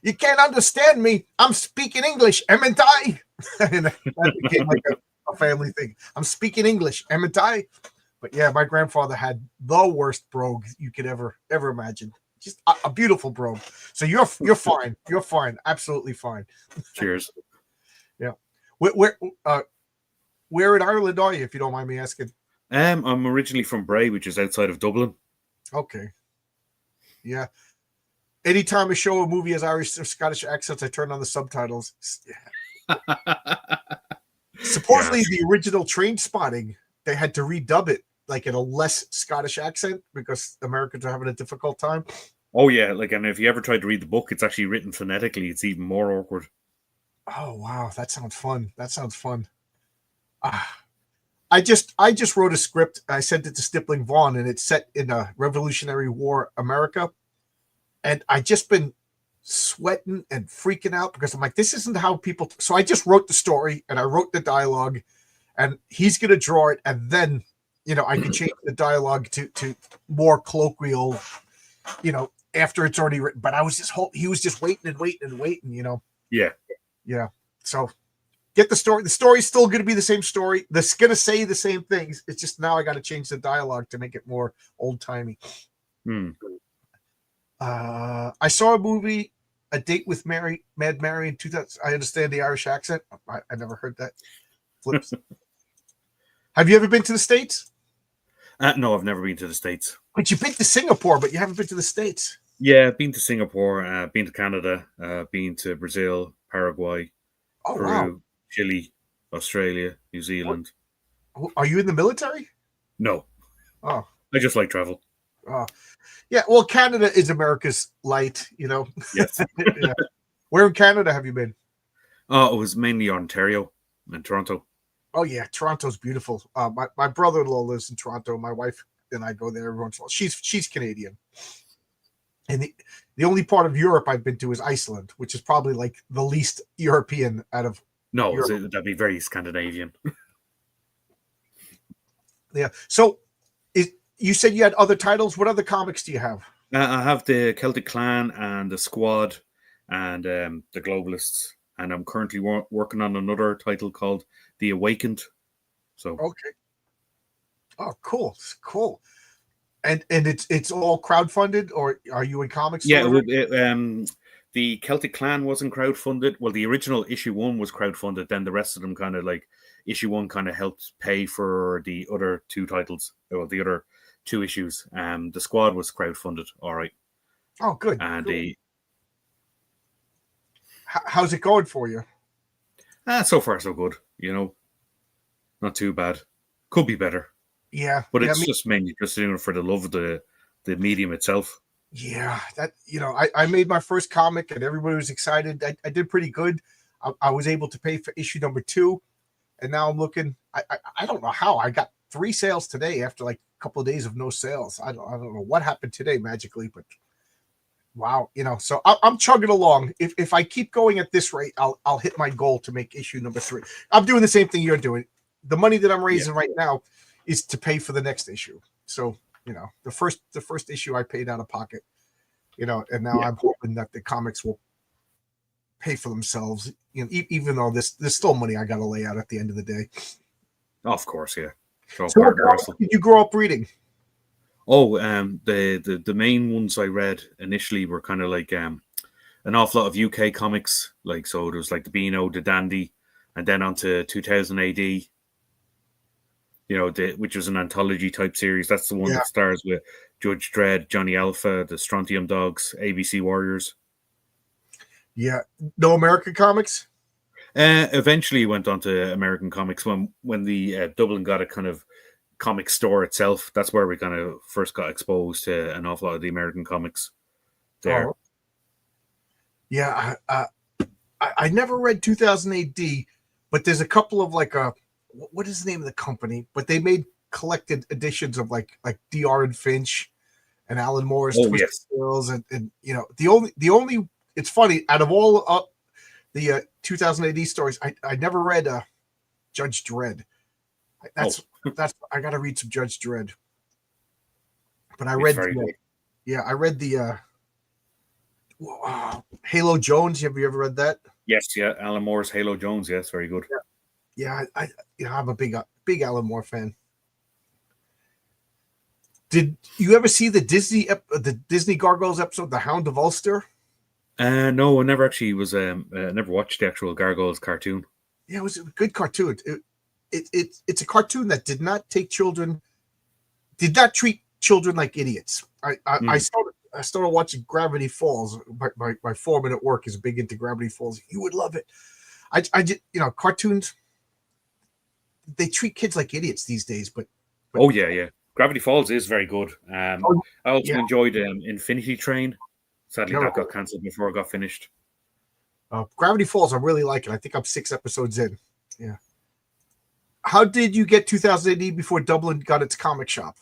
[SPEAKER 1] "You can't understand me. I'm speaking English, haven't I?" And that became like a family thing. I'm speaking English, haven't I? But yeah, my grandfather had the worst brogue you could ever imagine. Just a beautiful brogue. So you're fine. You're fine. Absolutely fine.
[SPEAKER 2] Cheers.
[SPEAKER 1] Yeah. Where in Ireland are you, if you don't mind me asking?
[SPEAKER 2] I'm originally from Bray, which is outside of Dublin.
[SPEAKER 1] Okay. Yeah. Anytime I show a movie has Irish or Scottish accents, I turn on the subtitles. Supposedly, the original Train Spotting, they had to redub it like in a less Scottish accent because Americans are having a difficult time.
[SPEAKER 2] Oh yeah, and if you ever tried to read the book, it's actually written phonetically. It's even more awkward.
[SPEAKER 1] Oh wow, that sounds fun. I just wrote a script. I sent it to Stippling Vaughn, and it's set in a Revolutionary War America. And I just been sweating and freaking out because I'm like, this isn't how people. So I just wrote the story and I wrote the dialogue, and he's gonna draw it, and then I can change the dialogue to more colloquial, after it's already written. But he was just waiting and waiting and waiting. Yeah. So get the story. The story's still going to be the same story. That's going to say the same things. It's just now I got to change the dialogue to make it more old timey. I saw a movie, A Date with Mad Mary in 2000. I understand the Irish accent. I never heard that. Flips. Have you ever been to the States?
[SPEAKER 2] No, I've never been to the States.
[SPEAKER 1] But you've been to Singapore, but you haven't been to the States.
[SPEAKER 2] Yeah, been to Singapore, been to Canada, been to Brazil, Paraguay, Peru, wow. Chile, Australia, New Zealand.
[SPEAKER 1] Are you in the military?
[SPEAKER 2] No.
[SPEAKER 1] Oh.
[SPEAKER 2] I just like travel.
[SPEAKER 1] Oh. Yeah, well, Canada is America's light,
[SPEAKER 2] Yes.
[SPEAKER 1] Yeah. Where in Canada have you been?
[SPEAKER 2] Oh, it was mainly Ontario and Toronto.
[SPEAKER 1] Oh, yeah, Toronto's beautiful. My brother-in-law lives in Toronto. My wife and I go there every once in a while. She's Canadian. And the only part of Europe I've been to is Iceland, which is probably like the least European out of Europe.
[SPEAKER 2] That'd be very Scandinavian.
[SPEAKER 1] Yeah. So you said you had other titles. What other comics do you have?
[SPEAKER 2] I have the Celtic Clan and the Squad and the Globalists. And I'm currently working on another title called The Awakened. So
[SPEAKER 1] okay. Oh, cool. And it's all crowdfunded, or are you in comics?
[SPEAKER 2] Yeah, the Celtic Clan wasn't crowdfunded. Well, the original issue 1 was crowdfunded. Then the rest of them kind of issue 1 kind of helped pay for the other 2 titles, or the other 2 issues. The Squad was crowdfunded. All right.
[SPEAKER 1] Oh, good.
[SPEAKER 2] And
[SPEAKER 1] good. How's it going for you?
[SPEAKER 2] So far so good. Not too bad. Could be better.
[SPEAKER 1] Yeah,
[SPEAKER 2] but it's just mainly just for the love of the medium itself.
[SPEAKER 1] Yeah, that I made my first comic and everybody was excited. I did pretty good. I was able to pay for issue number 2, and now I'm looking. I don't know how I got 3 sales today after like a couple of days of no sales. I don't know what happened today magically, but wow, So I'm chugging along. If I keep going at this rate, I'll hit my goal to make issue number 3. I'm doing the same thing you're doing. The money that I'm raising right now is to pay for the next issue. So, the first issue I paid out of pocket, and now I'm hoping that the comics will pay for themselves. Even though there's still money I got to lay out at the end of the day.
[SPEAKER 2] Of course, yeah. So
[SPEAKER 1] So
[SPEAKER 2] part
[SPEAKER 1] what
[SPEAKER 2] and parcel.
[SPEAKER 1] did you grow up reading?
[SPEAKER 2] Oh, the main ones I read initially were kind of like an awful lot of UK comics. Like, so there was like the Beano, the Dandy, and then onto 2000 AD. Which was an anthology type series. That's the one
[SPEAKER 1] Yeah.
[SPEAKER 2] that stars with Judge Dredd, Johnny Alpha, the Strontium Dogs, ABC Warriors.
[SPEAKER 1] Yeah. No American comics?
[SPEAKER 2] Eventually went on to American comics when the Dublin got a kind of comic store itself. That's where we kind of first got exposed to an awful lot of the American comics there.
[SPEAKER 1] Oh. Yeah. I never read 2000 AD, but there's a couple of like what is the name of the company? But they made collected editions of like DR and Finch and Alan Moore's Twisted Tales, and the only it's funny, out of all the 2000 AD stories, I never read Judge Dredd. That's I got to read some Judge Dredd. But I read I read the Halo Jones. Have you ever read that?
[SPEAKER 2] Yes, yeah, Alan Moore's Halo Jones. Yes, very good.
[SPEAKER 1] Yeah, I'm a big Alan Moore fan. Did you ever see the Disney Gargoyles episode, The Hound of Ulster?
[SPEAKER 2] No, I never actually was. Never watched the actual Gargoyles cartoon.
[SPEAKER 1] Yeah, it was a good cartoon. It's a cartoon that did not treat children like idiots. I started watching Gravity Falls. My foreman at work is big into Gravity Falls. You would love it. I just, cartoons, they treat kids like idiots these days. But
[SPEAKER 2] oh yeah. Gravity Falls is very good. I also enjoyed Infinity Train. Sadly, that got cancelled before it got finished.
[SPEAKER 1] Gravity Falls, I really like it. I think I'm 6 episodes in. Yeah. How did you get 2000 AD before Dublin got its comic shop?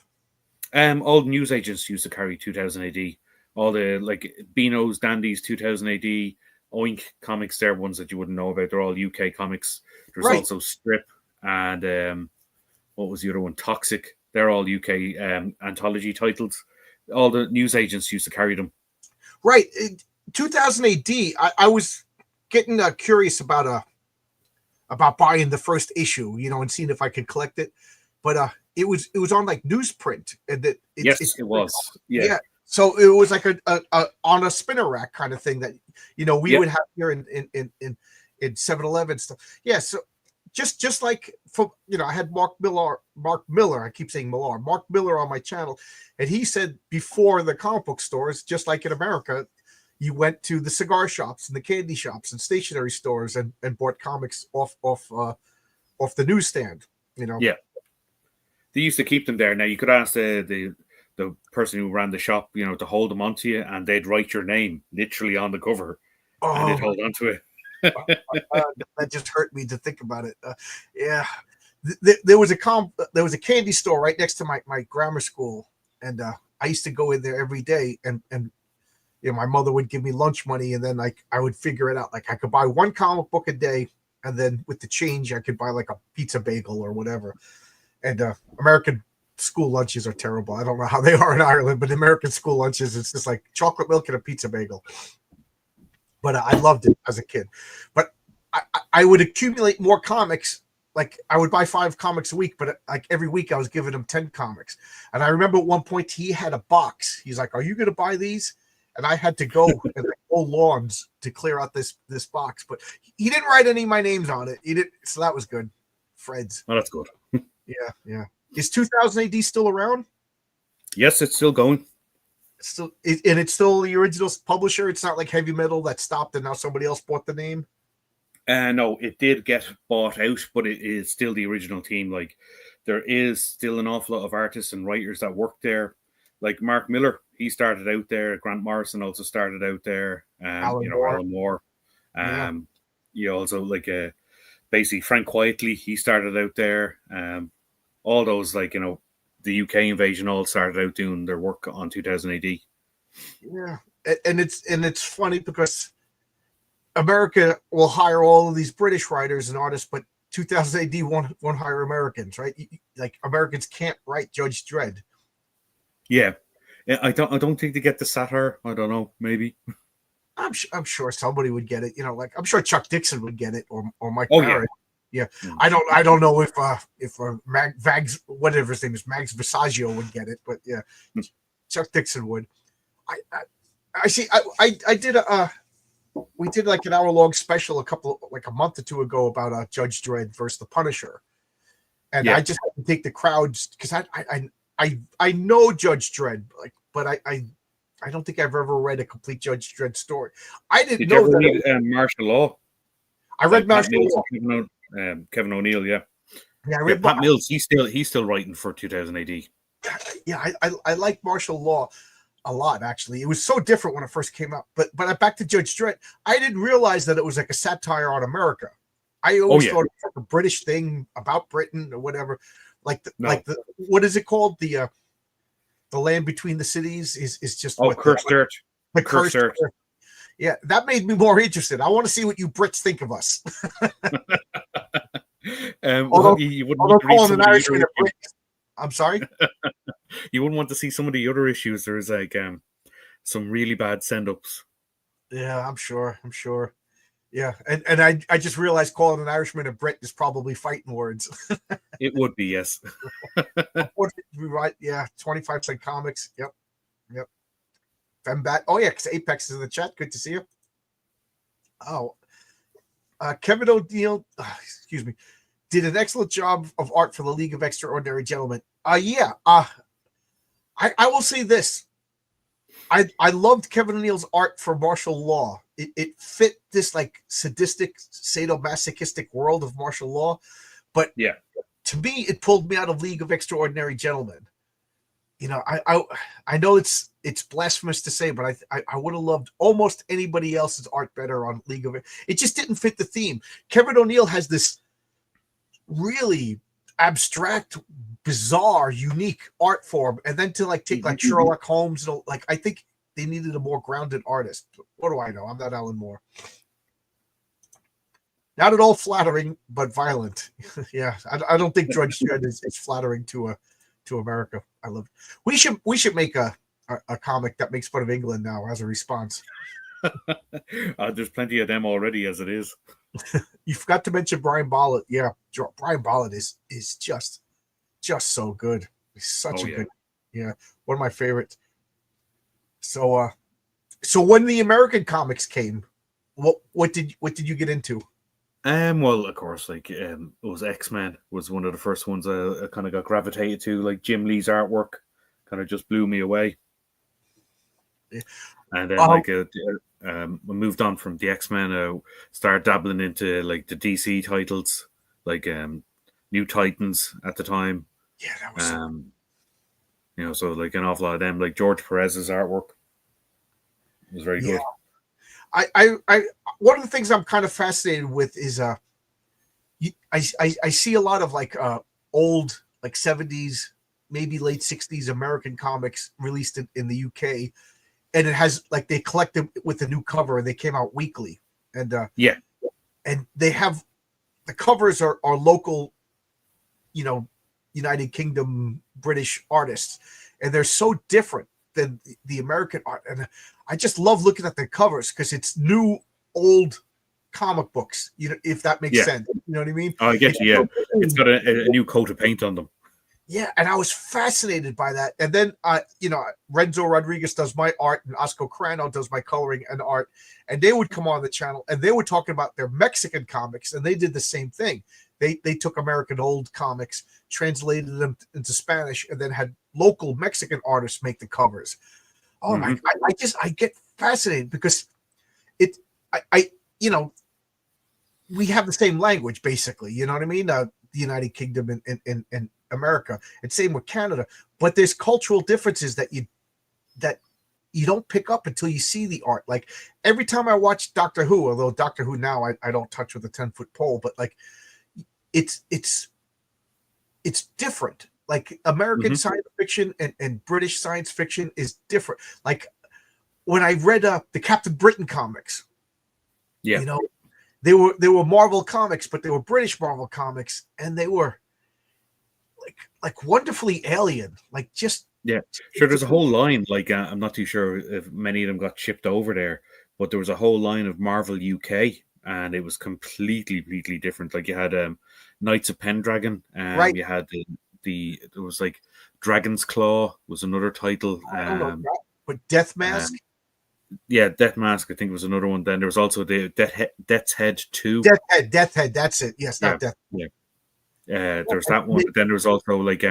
[SPEAKER 2] All the news agents used to carry 2000 AD. All the like Beano's, Dandies, 2000 AD, Oink comics. They're ones that you wouldn't know about. They're all UK comics. There's also Strip and what was the other one? Toxic. They're all UK anthology titles. All the news agents used to carry them.
[SPEAKER 1] Right. 2000 AD, I was getting curious about buying the first issue, and seeing if I could collect it. But it was on like newsprint, and it
[SPEAKER 2] was. Yeah.
[SPEAKER 1] So it was like a on a spinner rack kind of thing that we would have here in 7-Eleven stuff. Yeah. So just like I had Mark Miller. I keep saying Millar. Mark Miller on my channel, and he said before the comic book stores, just like in America, you went to the cigar shops and the candy shops and stationery stores and bought comics off the newsstand.
[SPEAKER 2] Yeah. They used to keep them there. Now you could ask the person who ran the shop, to hold them onto you, and they'd write your name literally on the cover, and they'd hold onto it.
[SPEAKER 1] That just hurt me to think about it. Yeah, there was a candy store right next to my grammar school, and I used to go in there every day, and my mother would give me lunch money, and then I would figure it out. Like I could buy one comic book a day, and then with the change I could buy like a pizza bagel or whatever. And American school lunches are terrible. I don't know how they are in Ireland, but American school lunches, it's just like chocolate milk and a pizza bagel. But I loved it as a kid. But I would accumulate more comics. Like I would buy 5 comics a week, but like every week I was giving him 10 comics. And I remember at one point he had a box. He's like, "Are you going to buy these?" And I had to go and mow lawns to clear out this box. But he didn't write any of my names on it. He didn't, so that was good. Fred's.
[SPEAKER 2] Oh, that's good.
[SPEAKER 1] Yeah. Is 2000 AD still around?
[SPEAKER 2] Yes, it's still going.
[SPEAKER 1] It's still the original publisher. It's not like Heavy Metal that stopped and now somebody else bought the name.
[SPEAKER 2] No, it did get bought out, but it is still the original team. Like there is still an awful lot of artists and writers that work there. Like Mark Miller, he started out there. Grant Morrison also started out there. Alan Moore. You also like basically Frank Quietly, he started out there. All those the UK invasion all started out doing their work on 2000 AD.
[SPEAKER 1] Yeah, and it's funny because America will hire all of these British writers and artists, but 2000 AD won't hire Americans, right? Like Americans can't write Judge Dredd.
[SPEAKER 2] Yeah, I don't think they get the satire. I don't know, maybe.
[SPEAKER 1] I'm sure somebody would get it. You know, like I'm sure Chuck Dixon would get it, or Mike
[SPEAKER 2] Oh
[SPEAKER 1] Barrett. Yeah,
[SPEAKER 2] Mm.
[SPEAKER 1] I don't know if Mags, whatever his name is, Mags Visaggio would get it, but yeah, Chuck Dixon would. I see. I did we did like an hour-long special a month or two ago about Judge Dredd versus the Punisher, and
[SPEAKER 2] Yeah.
[SPEAKER 1] I just had to take the crowds because I know Judge Dredd, like, but I don't think I've ever read a complete Judge Dredd story. I didn't
[SPEAKER 2] Did
[SPEAKER 1] know
[SPEAKER 2] you ever
[SPEAKER 1] that.
[SPEAKER 2] read Martial Law?
[SPEAKER 1] I read
[SPEAKER 2] Pat
[SPEAKER 1] Martial
[SPEAKER 2] Mills
[SPEAKER 1] Law.
[SPEAKER 2] and Kevin O'Neill, yeah.
[SPEAKER 1] Yeah, I
[SPEAKER 2] Yeah,
[SPEAKER 1] read
[SPEAKER 2] Pat Mills, he's still writing for 2000 AD.
[SPEAKER 1] yeah, I like Martial Law a lot, actually. It was so different when it first came out. But back to Judge Dredd, I didn't realize that it was like a satire on America. I always thought it was like a British thing about Britain or whatever. Like the what is it called? The land between the cities is just
[SPEAKER 2] Cursed Earth.
[SPEAKER 1] The Cursed Earth. Yeah, that made me more interested. I want to see what you Brits think of us.
[SPEAKER 2] You wouldn't want to read some of the other issues.
[SPEAKER 1] I'm sorry?
[SPEAKER 2] You wouldn't want to see some of the other issues. There's like some really bad send-ups.
[SPEAKER 1] Yeah, I'm sure. Yeah, and I just realized calling an Irishman a Brit is probably fighting words.
[SPEAKER 2] It would be, yes.
[SPEAKER 1] Right, yeah, 25-cent comics. Yep. Fembat. Oh yeah, because Apex is in the chat. Good to see you. Oh, Kevin O'Neill, excuse me, did an excellent job of art for the League of Extraordinary Gentlemen. Yeah. I will say this. I loved Kevin O'Neill's art for Martial Law. It fit this like sadistic, sadomasochistic world of martial law, but
[SPEAKER 2] yeah,
[SPEAKER 1] to me, it pulled me out of League of Extraordinary Gentlemen. You know, I know it's blasphemous to say, but I would have loved almost anybody else's art better on League of It. It just didn't fit the theme. Kevin O'Neill has this really abstract, bizarre, unique art form, and then to like take like Sherlock Holmes, and like I think they needed a more grounded artist. What do I know? I'm not Alan Moore. Not at all flattering, but violent. Yeah, I don't think Judge Dredd is flattering to America. I love it. We should make a comic that makes fun of England now as a response.
[SPEAKER 2] There's plenty of them already as it is.
[SPEAKER 1] You forgot to mention Brian Bollett. Yeah, Brian Bollett is just so good. He's such a good, one of my favorites. So when the American comics came, what did you get into?
[SPEAKER 2] Well, of course, like it was X-Men was one of the first ones I kind of got gravitated to. Like Jim Lee's artwork kind of just blew me away. Yeah. And then we moved on from the X-Men, started dabbling into like the DC titles, like New Titans at the time.
[SPEAKER 1] Yeah, that was
[SPEAKER 2] so like an awful lot of them, like George Perez's artwork was very good.
[SPEAKER 1] I one of the things I'm kind of fascinated with is I see a lot of like old like 70s, maybe late 60s American comics released in the UK, and it has like they collect them with a new cover and they came out weekly, and and they have the covers are local, United Kingdom British artists, and they're so different than the American art, and I just love looking at the covers because it's new old comic books, if that makes sense. You know what I mean?
[SPEAKER 2] Oh, I get you. Yeah, it's got a new coat of paint on them.
[SPEAKER 1] Yeah, and I was fascinated by that. And then, Renzo Rodriguez does my art, and Oscar Crano does my coloring and art. And they would come on the channel, and they were talking about their Mexican comics, and they did the same thing. They took American old comics, translated them into Spanish, and then had local Mexican artists make the covers. Oh my! I get fascinated because we have the same language basically. You know what I mean? The United Kingdom and America, and same with Canada. But there's cultural differences that you don't pick up until you see the art. Like every time I watch Doctor Who, although Doctor Who now I don't touch with a 10-foot pole, but like it's different. Like American science fiction and British science fiction is different. Like when I read the Captain Britain comics, they were Marvel comics, but they were British Marvel comics, and they were like wonderfully alien. Like just
[SPEAKER 2] sure. There's a whole line. Like I'm not too sure if many of them got shipped over there, but there was a whole line of Marvel UK, and it was completely different. Like you had Knights of Pendragon,
[SPEAKER 1] Right.
[SPEAKER 2] you had there was like Dragon's Claw was another title.
[SPEAKER 1] I don't know that, but Death Mask.
[SPEAKER 2] Yeah, Death Mask, I think, was another one. Then there was also the Death's Head 2.
[SPEAKER 1] Death Head. That's it. Yes,
[SPEAKER 2] Yeah,
[SPEAKER 1] not Death.
[SPEAKER 2] yeah. There's that one. But then there was also like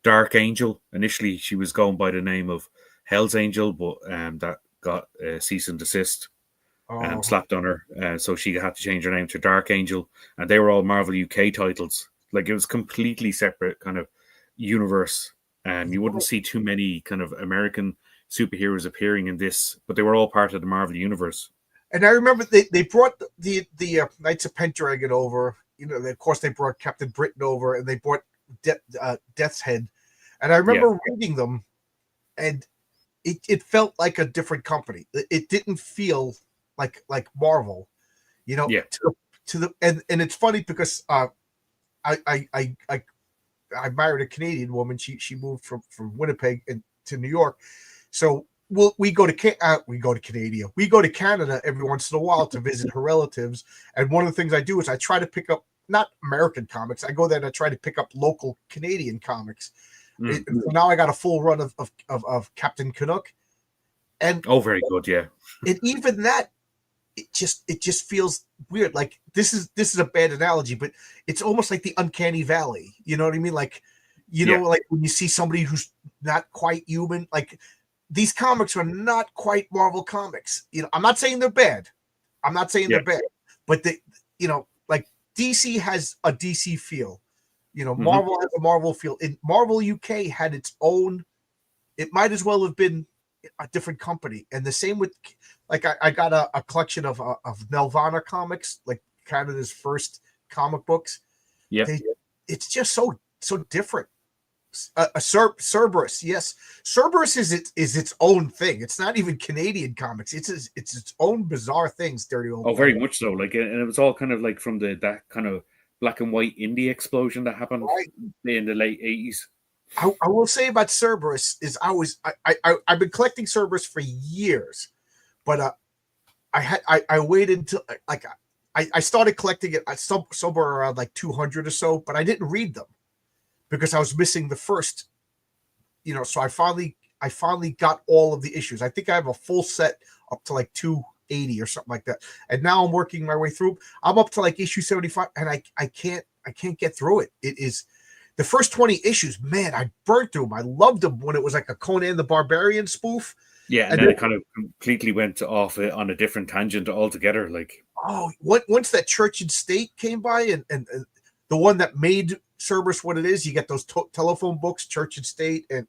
[SPEAKER 2] Dark Angel. Initially, she was going by the name of Hell's Angel, but that got cease and desist slapped on her. So she had to change her name to Dark Angel. And they were all Marvel UK titles. Like it was completely separate kind of universe. You wouldn't see too many kind of American superheroes appearing in this, but they were all part of the Marvel universe.
[SPEAKER 1] And I remember they brought the Knights of Pendragon over. You know, of course, they brought Captain Britain over, and they brought Death's Head. And I remember reading them, and it felt like a different company. It didn't feel like Marvel, you know.
[SPEAKER 2] Yeah.
[SPEAKER 1] And it's funny because I married a Canadian woman. She moved from Winnipeg to New York, so we go to Canada. We go to Canada every once in a while to visit her relatives. And one of the things I do is I try to pick up not American comics. I go there and I try to pick up local Canadian comics. So now I got a full run of Captain Canuck. And
[SPEAKER 2] very good, yeah.
[SPEAKER 1] And even that, it just feels weird. Like this is a bad analogy, but it's almost like the uncanny valley. You know what I mean? Like, know, like when you see somebody who's not quite human, like these comics are not quite Marvel comics. You know, I'm not saying they're bad. They're bad, but like DC has a DC feel. You know, Marvel has a Marvel feel. In Marvel UK had its own. It might as well have been a different company. And the same with, like, I got a collection of Nelvana comics, like Canada's first comic books.
[SPEAKER 2] Yeah,
[SPEAKER 1] it's just so different. Cerberus, yes, Cerberus is its own thing. It's not even Canadian comics. It's its own bizarre things. Dirty old.
[SPEAKER 2] Very much so. Like, and it was all kind of like from that kind of black and white indie explosion that happened in the late 80s.
[SPEAKER 1] I will say about Cerberus is I've been collecting Cerberus for years, but I waited until like I started collecting it somewhere around like 200 or so, but I didn't read them because I was missing the first, so I finally got all of the issues. I think I have a full set up to like 280 or something like that. And now I'm working my way through. I'm up to like issue 75 and I can't get through it. It is the first 20 issues, man, I burnt through them. I loved them when it was like a Conan the Barbarian spoof.
[SPEAKER 2] Yeah, and then it kind of completely went off on a different tangent altogether. Like,
[SPEAKER 1] once that Church and State came by and the one that made Cerberus what it is, you get those telephone books, Church and State, and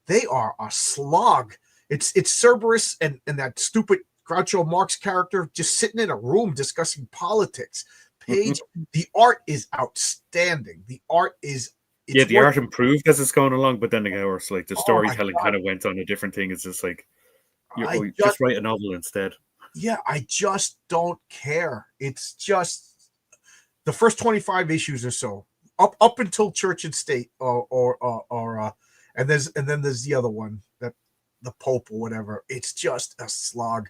[SPEAKER 1] they are a slog. It's Cerberus and that stupid Groucho Marx character just sitting in a room discussing politics. Page, the art is outstanding. The art is
[SPEAKER 2] the art improved as it's going along, but then of course, like the storytelling kind of went on a different thing. It's just like just write a novel instead.
[SPEAKER 1] Yeah, I just don't care. It's just the first 25 issues or so, up until Church and State, and then there's the other one, that the Pope or whatever. It's just a slog.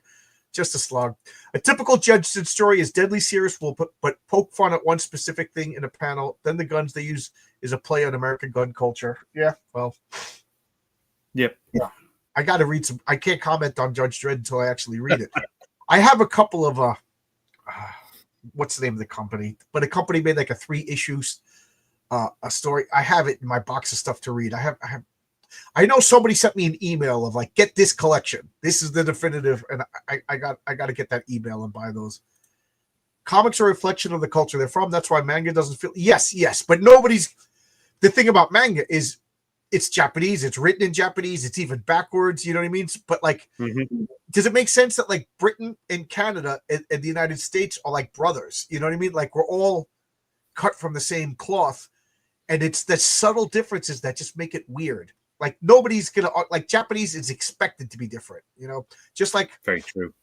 [SPEAKER 1] A typical Judson story is deadly serious, but poke fun at one specific thing in a panel. Then the guns they use is a play on American gun culture. Yeah, well,
[SPEAKER 2] yep.
[SPEAKER 1] Yeah, I got to read some. I can't comment on Judge Dredd until I actually read it. I have a couple of what's the name of the company? But a company made like a 3 issues a story. I have it in my box of stuff to read. I know somebody sent me an email of like, get this collection. This is the definitive, and I got to get that email and buy those. Comics are a reflection of the culture they're from. That's why manga doesn't feel. Yes, but nobody's. The thing about manga is, it's Japanese. It's written in Japanese. It's even backwards. You know what I mean? But like, does it make sense that like Britain and Canada and the United States are like brothers? You know what I mean? Like we're all cut from the same cloth, and it's the subtle differences that just make it weird. Like nobody's gonna like Japanese is expected to be different, just like
[SPEAKER 2] very true.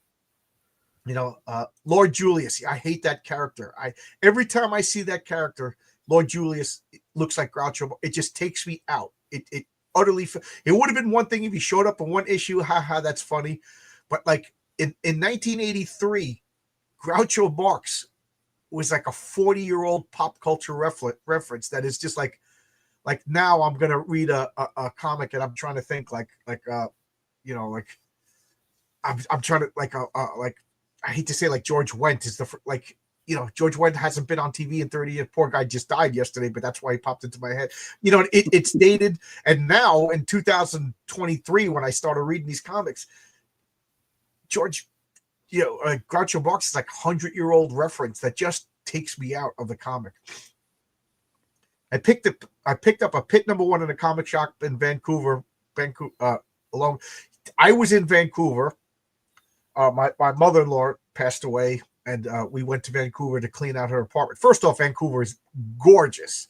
[SPEAKER 1] Lord Julius. I hate that character. Every time I see that character, Lord Julius looks like Groucho. It just takes me out. It utterly. It would have been one thing if he showed up in one issue. Haha, that's funny. But like in 1983, Groucho Marx was like a 40-year-old pop culture reference that is just like now I'm gonna read a comic and I'm trying to think like you know, like I'm trying to like I hate to say like George Wendt is like, you know, George Wendt hasn't been on TV in 30 years. Poor guy just died yesterday, but that's why he popped into my head. You know, it's dated. And now in 2023, when I started reading these comics, George, you know, Groucho Marx is like 100-year-old reference that just takes me out of the comic. I picked up a Pit number 1 in a comic shop in Vancouver. Alone. I was in Vancouver. My mother-in-law passed away, and we went to Vancouver to clean out her apartment. First off, Vancouver is gorgeous.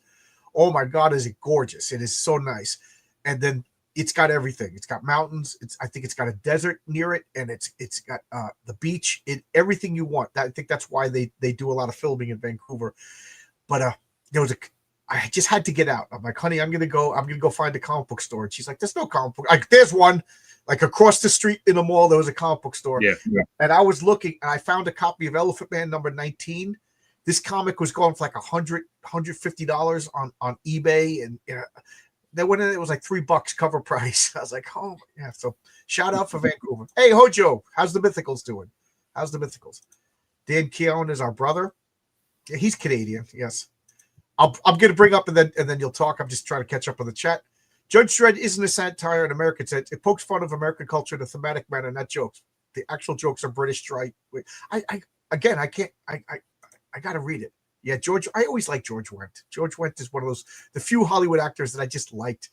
[SPEAKER 1] Oh my God, is it gorgeous? It is so nice. And then it's got everything. It's got mountains. I think it's got a desert near it, and it's got the beach. Everything you want. I think that's why they do a lot of filming in Vancouver. But I just had to get out. I'm like, honey, I'm gonna go find a comic book store. And she's like, there's no comic book. Like, there's one. Like across the street in the mall, there was a comic book store.
[SPEAKER 2] Yeah.
[SPEAKER 1] And I was looking, and I found a copy of Elephant Man number 19. This comic was going for like $150 on eBay, and you know, they went in. It was like $3 cover price. I was like, oh yeah. So shout out for Vancouver. Hey Hojo, how's the Mythicals doing? How's the Mythicals? Dan Keown is our brother. Yeah, he's Canadian. Yes. I'm gonna bring up and then you'll talk. I'm just trying to catch up on the chat. Judge Dredd isn't a satire on American sense. It pokes fun of American culture in a thematic manner, not jokes. The actual jokes are British trite. I gotta read it. Yeah, George. I always liked George Wendt. George Wendt is one of the few Hollywood actors that I just liked.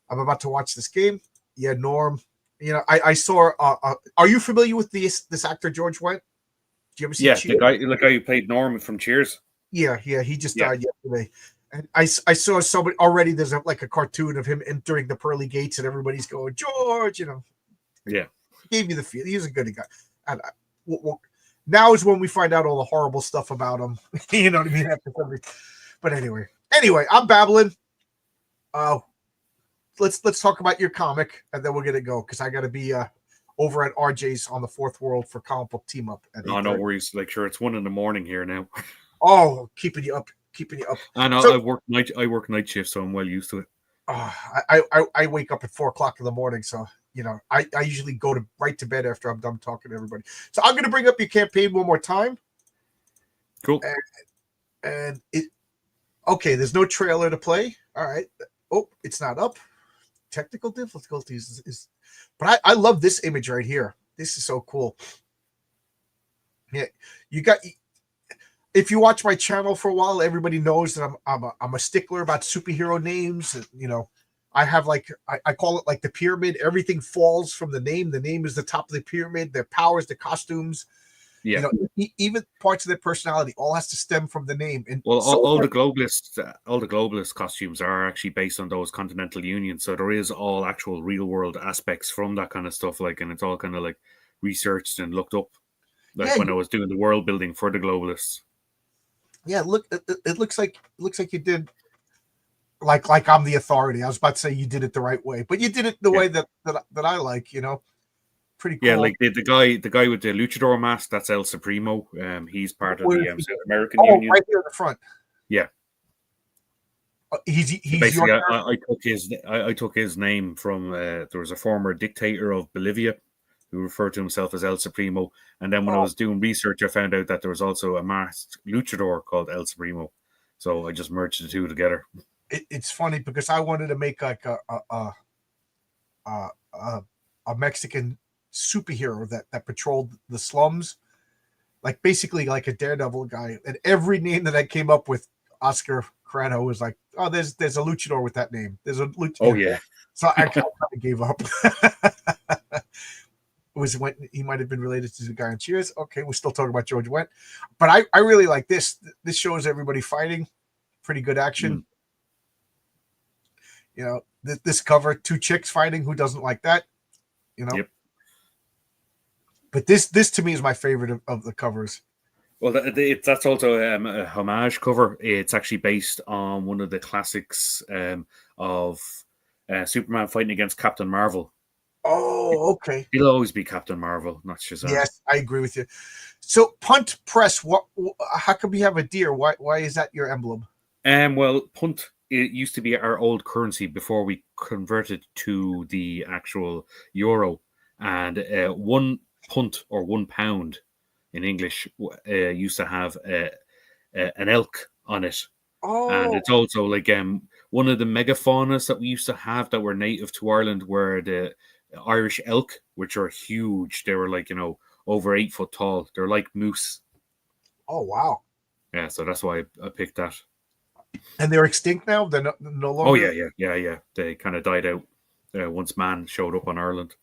[SPEAKER 1] I'm about to watch this game. Yeah, Norm. You know, I saw. Are you familiar with this actor George Wendt? Do you ever see?
[SPEAKER 2] Yeah,
[SPEAKER 1] Cheers?
[SPEAKER 2] the guy who played Norm from Cheers.
[SPEAKER 1] Yeah, he just died yesterday. And I saw somebody already. There's a cartoon of him entering the pearly gates, and everybody's going, George. You know,
[SPEAKER 2] yeah,
[SPEAKER 1] gave me the feel. He's a good guy. And now is when we find out all the horrible stuff about him. You know what I mean? But anyway, I'm babbling. Let's talk about your comic, and then we're gonna go because I got to be over at RJ's on the Fourth World for comic book team up.
[SPEAKER 2] No worries. Like, sure, it's 1 a.m. here now.
[SPEAKER 1] Oh, keeping you up.
[SPEAKER 2] I know. So, I work night shift, so I'm well used to it.
[SPEAKER 1] I wake up at 4:00 in the morning, so you know I usually go right to bed after I'm done talking to everybody. So I'm going to bring up your campaign one more time.
[SPEAKER 2] Cool.
[SPEAKER 1] And okay. There's no trailer to play. All right. Oh, it's not up. Technical difficulties but I love this image right here. This is so cool. Yeah, you got. If you watch my channel for a while, everybody knows that I'm a stickler about superhero names. And, you know, I have I call it like the pyramid. Everything falls from the name. The name is the top of the pyramid. Their powers, the costumes,
[SPEAKER 2] yeah.
[SPEAKER 1] You know, even parts of their personality, all has to stem from the name. And
[SPEAKER 2] well, all the globalist costumes are actually based on those Continental Unions. So there is all actual real world aspects from that kind of stuff. Like, and it's all kind of like researched and looked up. Like when I was doing the world building for the globalists.
[SPEAKER 1] Yeah, look, it looks like you did like I'm the authority. I was about to say you did it the right way, but you did it the way that I like, you know. Pretty cool.
[SPEAKER 2] Yeah, like the guy with the luchador mask, that's El Supremo. He's part of the South American Union.
[SPEAKER 1] Right here in the front.
[SPEAKER 2] Yeah.
[SPEAKER 1] He's
[SPEAKER 2] basically I took his name from there was a former dictator of Bolivia who referred to himself as El Supremo. And then when I was doing research, I found out that there was also a masked luchador called El Supremo. So I just merged the two together.
[SPEAKER 1] It's funny because I wanted to make like a Mexican superhero that patrolled the slums, like basically like a daredevil guy. And every name that I came up with, Oscar Crano was like, oh, there's a luchador with that name. There's a luchador.
[SPEAKER 2] Oh yeah.
[SPEAKER 1] So I kind of gave up. Was when he might have been related to the guy in Cheers. Okay, we're still talking about George Wendt, but I really like this. This shows everybody fighting, pretty good action. You know, this cover, 2 chicks fighting. Who doesn't like that? You know. Yep. But this to me is my favorite of the covers.
[SPEAKER 2] Well, that's also a homage cover. It's actually based on one of the classics of Superman fighting against Captain Marvel.
[SPEAKER 1] Oh, okay.
[SPEAKER 2] He'll always be Captain Marvel, not Shazam.
[SPEAKER 1] Yes, I agree with you. So Punt Press, how come you have a deer? Why is that your emblem?
[SPEAKER 2] Well, punt, it used to be our old currency before we converted to the actual euro, and 1 punt or 1 pound in English used to have an elk on it, and
[SPEAKER 1] Oh,
[SPEAKER 2] it's also like one of the megafaunas that we used to have that were native to Ireland were the Irish elk, which are huge. They were like over 8 foot tall. They're like moose.
[SPEAKER 1] oh wow.
[SPEAKER 2] Yeah, so that's why I picked that.
[SPEAKER 1] And they're extinct now. They're no
[SPEAKER 2] Oh
[SPEAKER 1] longer.
[SPEAKER 2] yeah. They kind of died out once man showed up on Ireland.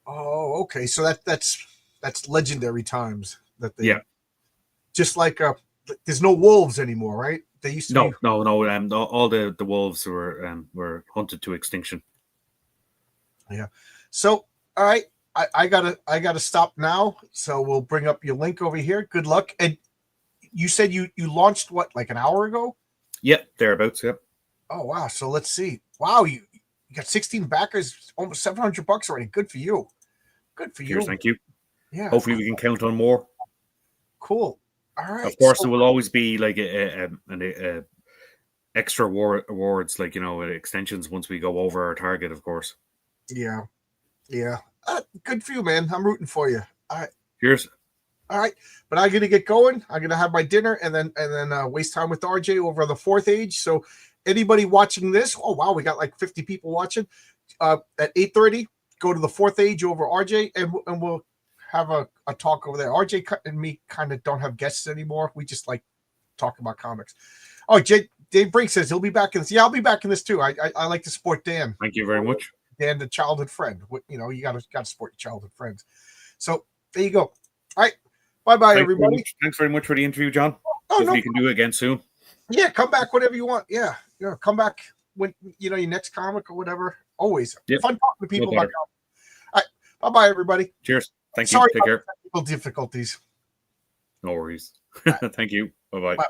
[SPEAKER 1] Oh, okay. So that's legendary times that
[SPEAKER 2] Yeah,
[SPEAKER 1] they just like there's no wolves anymore, right? They used to be.
[SPEAKER 2] no. All the wolves were hunted to extinction.
[SPEAKER 1] Yeah. So all right, I gotta stop now. So we'll bring up your link over here. Good luck. And you said you launched what, like an hour ago?
[SPEAKER 2] Yep, thereabouts. Yep.
[SPEAKER 1] Oh wow. So let's see. Wow, you got 16 backers, almost $700 already. Good for you. Good for
[SPEAKER 2] Cheers,
[SPEAKER 1] you.
[SPEAKER 2] thank you.
[SPEAKER 1] Yeah.
[SPEAKER 2] Hopefully, we can count on more.
[SPEAKER 1] Cool. All
[SPEAKER 2] Of
[SPEAKER 1] right.
[SPEAKER 2] course,
[SPEAKER 1] So
[SPEAKER 2] there will always be like a extra awards, like extensions once we go over our target. Of course.
[SPEAKER 1] yeah, yeah. Good for you, man. I'm rooting for you. All right.
[SPEAKER 2] Cheers.
[SPEAKER 1] All right, but I'm gonna get going. I'm gonna have my dinner and then waste time with RJ over the fourth age. So anybody watching this, oh wow, we got like 50 people watching. At 8:30, go to the fourth age over RJ and we'll have a talk over there. RJ and me kind of don't have guests anymore. We just like talk about comics. Oh, Dave Brink says he'll be back in this. Yeah, I'll be back in this too. I like to support Dan.
[SPEAKER 2] Thank you very much.
[SPEAKER 1] Dan, the childhood friend. You gotta support your childhood friends. So there you go. All right. Bye bye, everybody.
[SPEAKER 2] Thanks very much for the interview, John.
[SPEAKER 1] Oh,
[SPEAKER 2] Hopefully,
[SPEAKER 1] no.
[SPEAKER 2] you can do it again soon.
[SPEAKER 1] Yeah, come back whenever you want. Yeah. Come back when your next comic or whatever. Always fun talking to people about comics. All right. Bye bye, everybody.
[SPEAKER 2] Cheers. Thank you.
[SPEAKER 1] Sorry
[SPEAKER 2] Take care.
[SPEAKER 1] technical difficulties.
[SPEAKER 2] No worries. Thank you. Bye-bye.
[SPEAKER 1] Bye.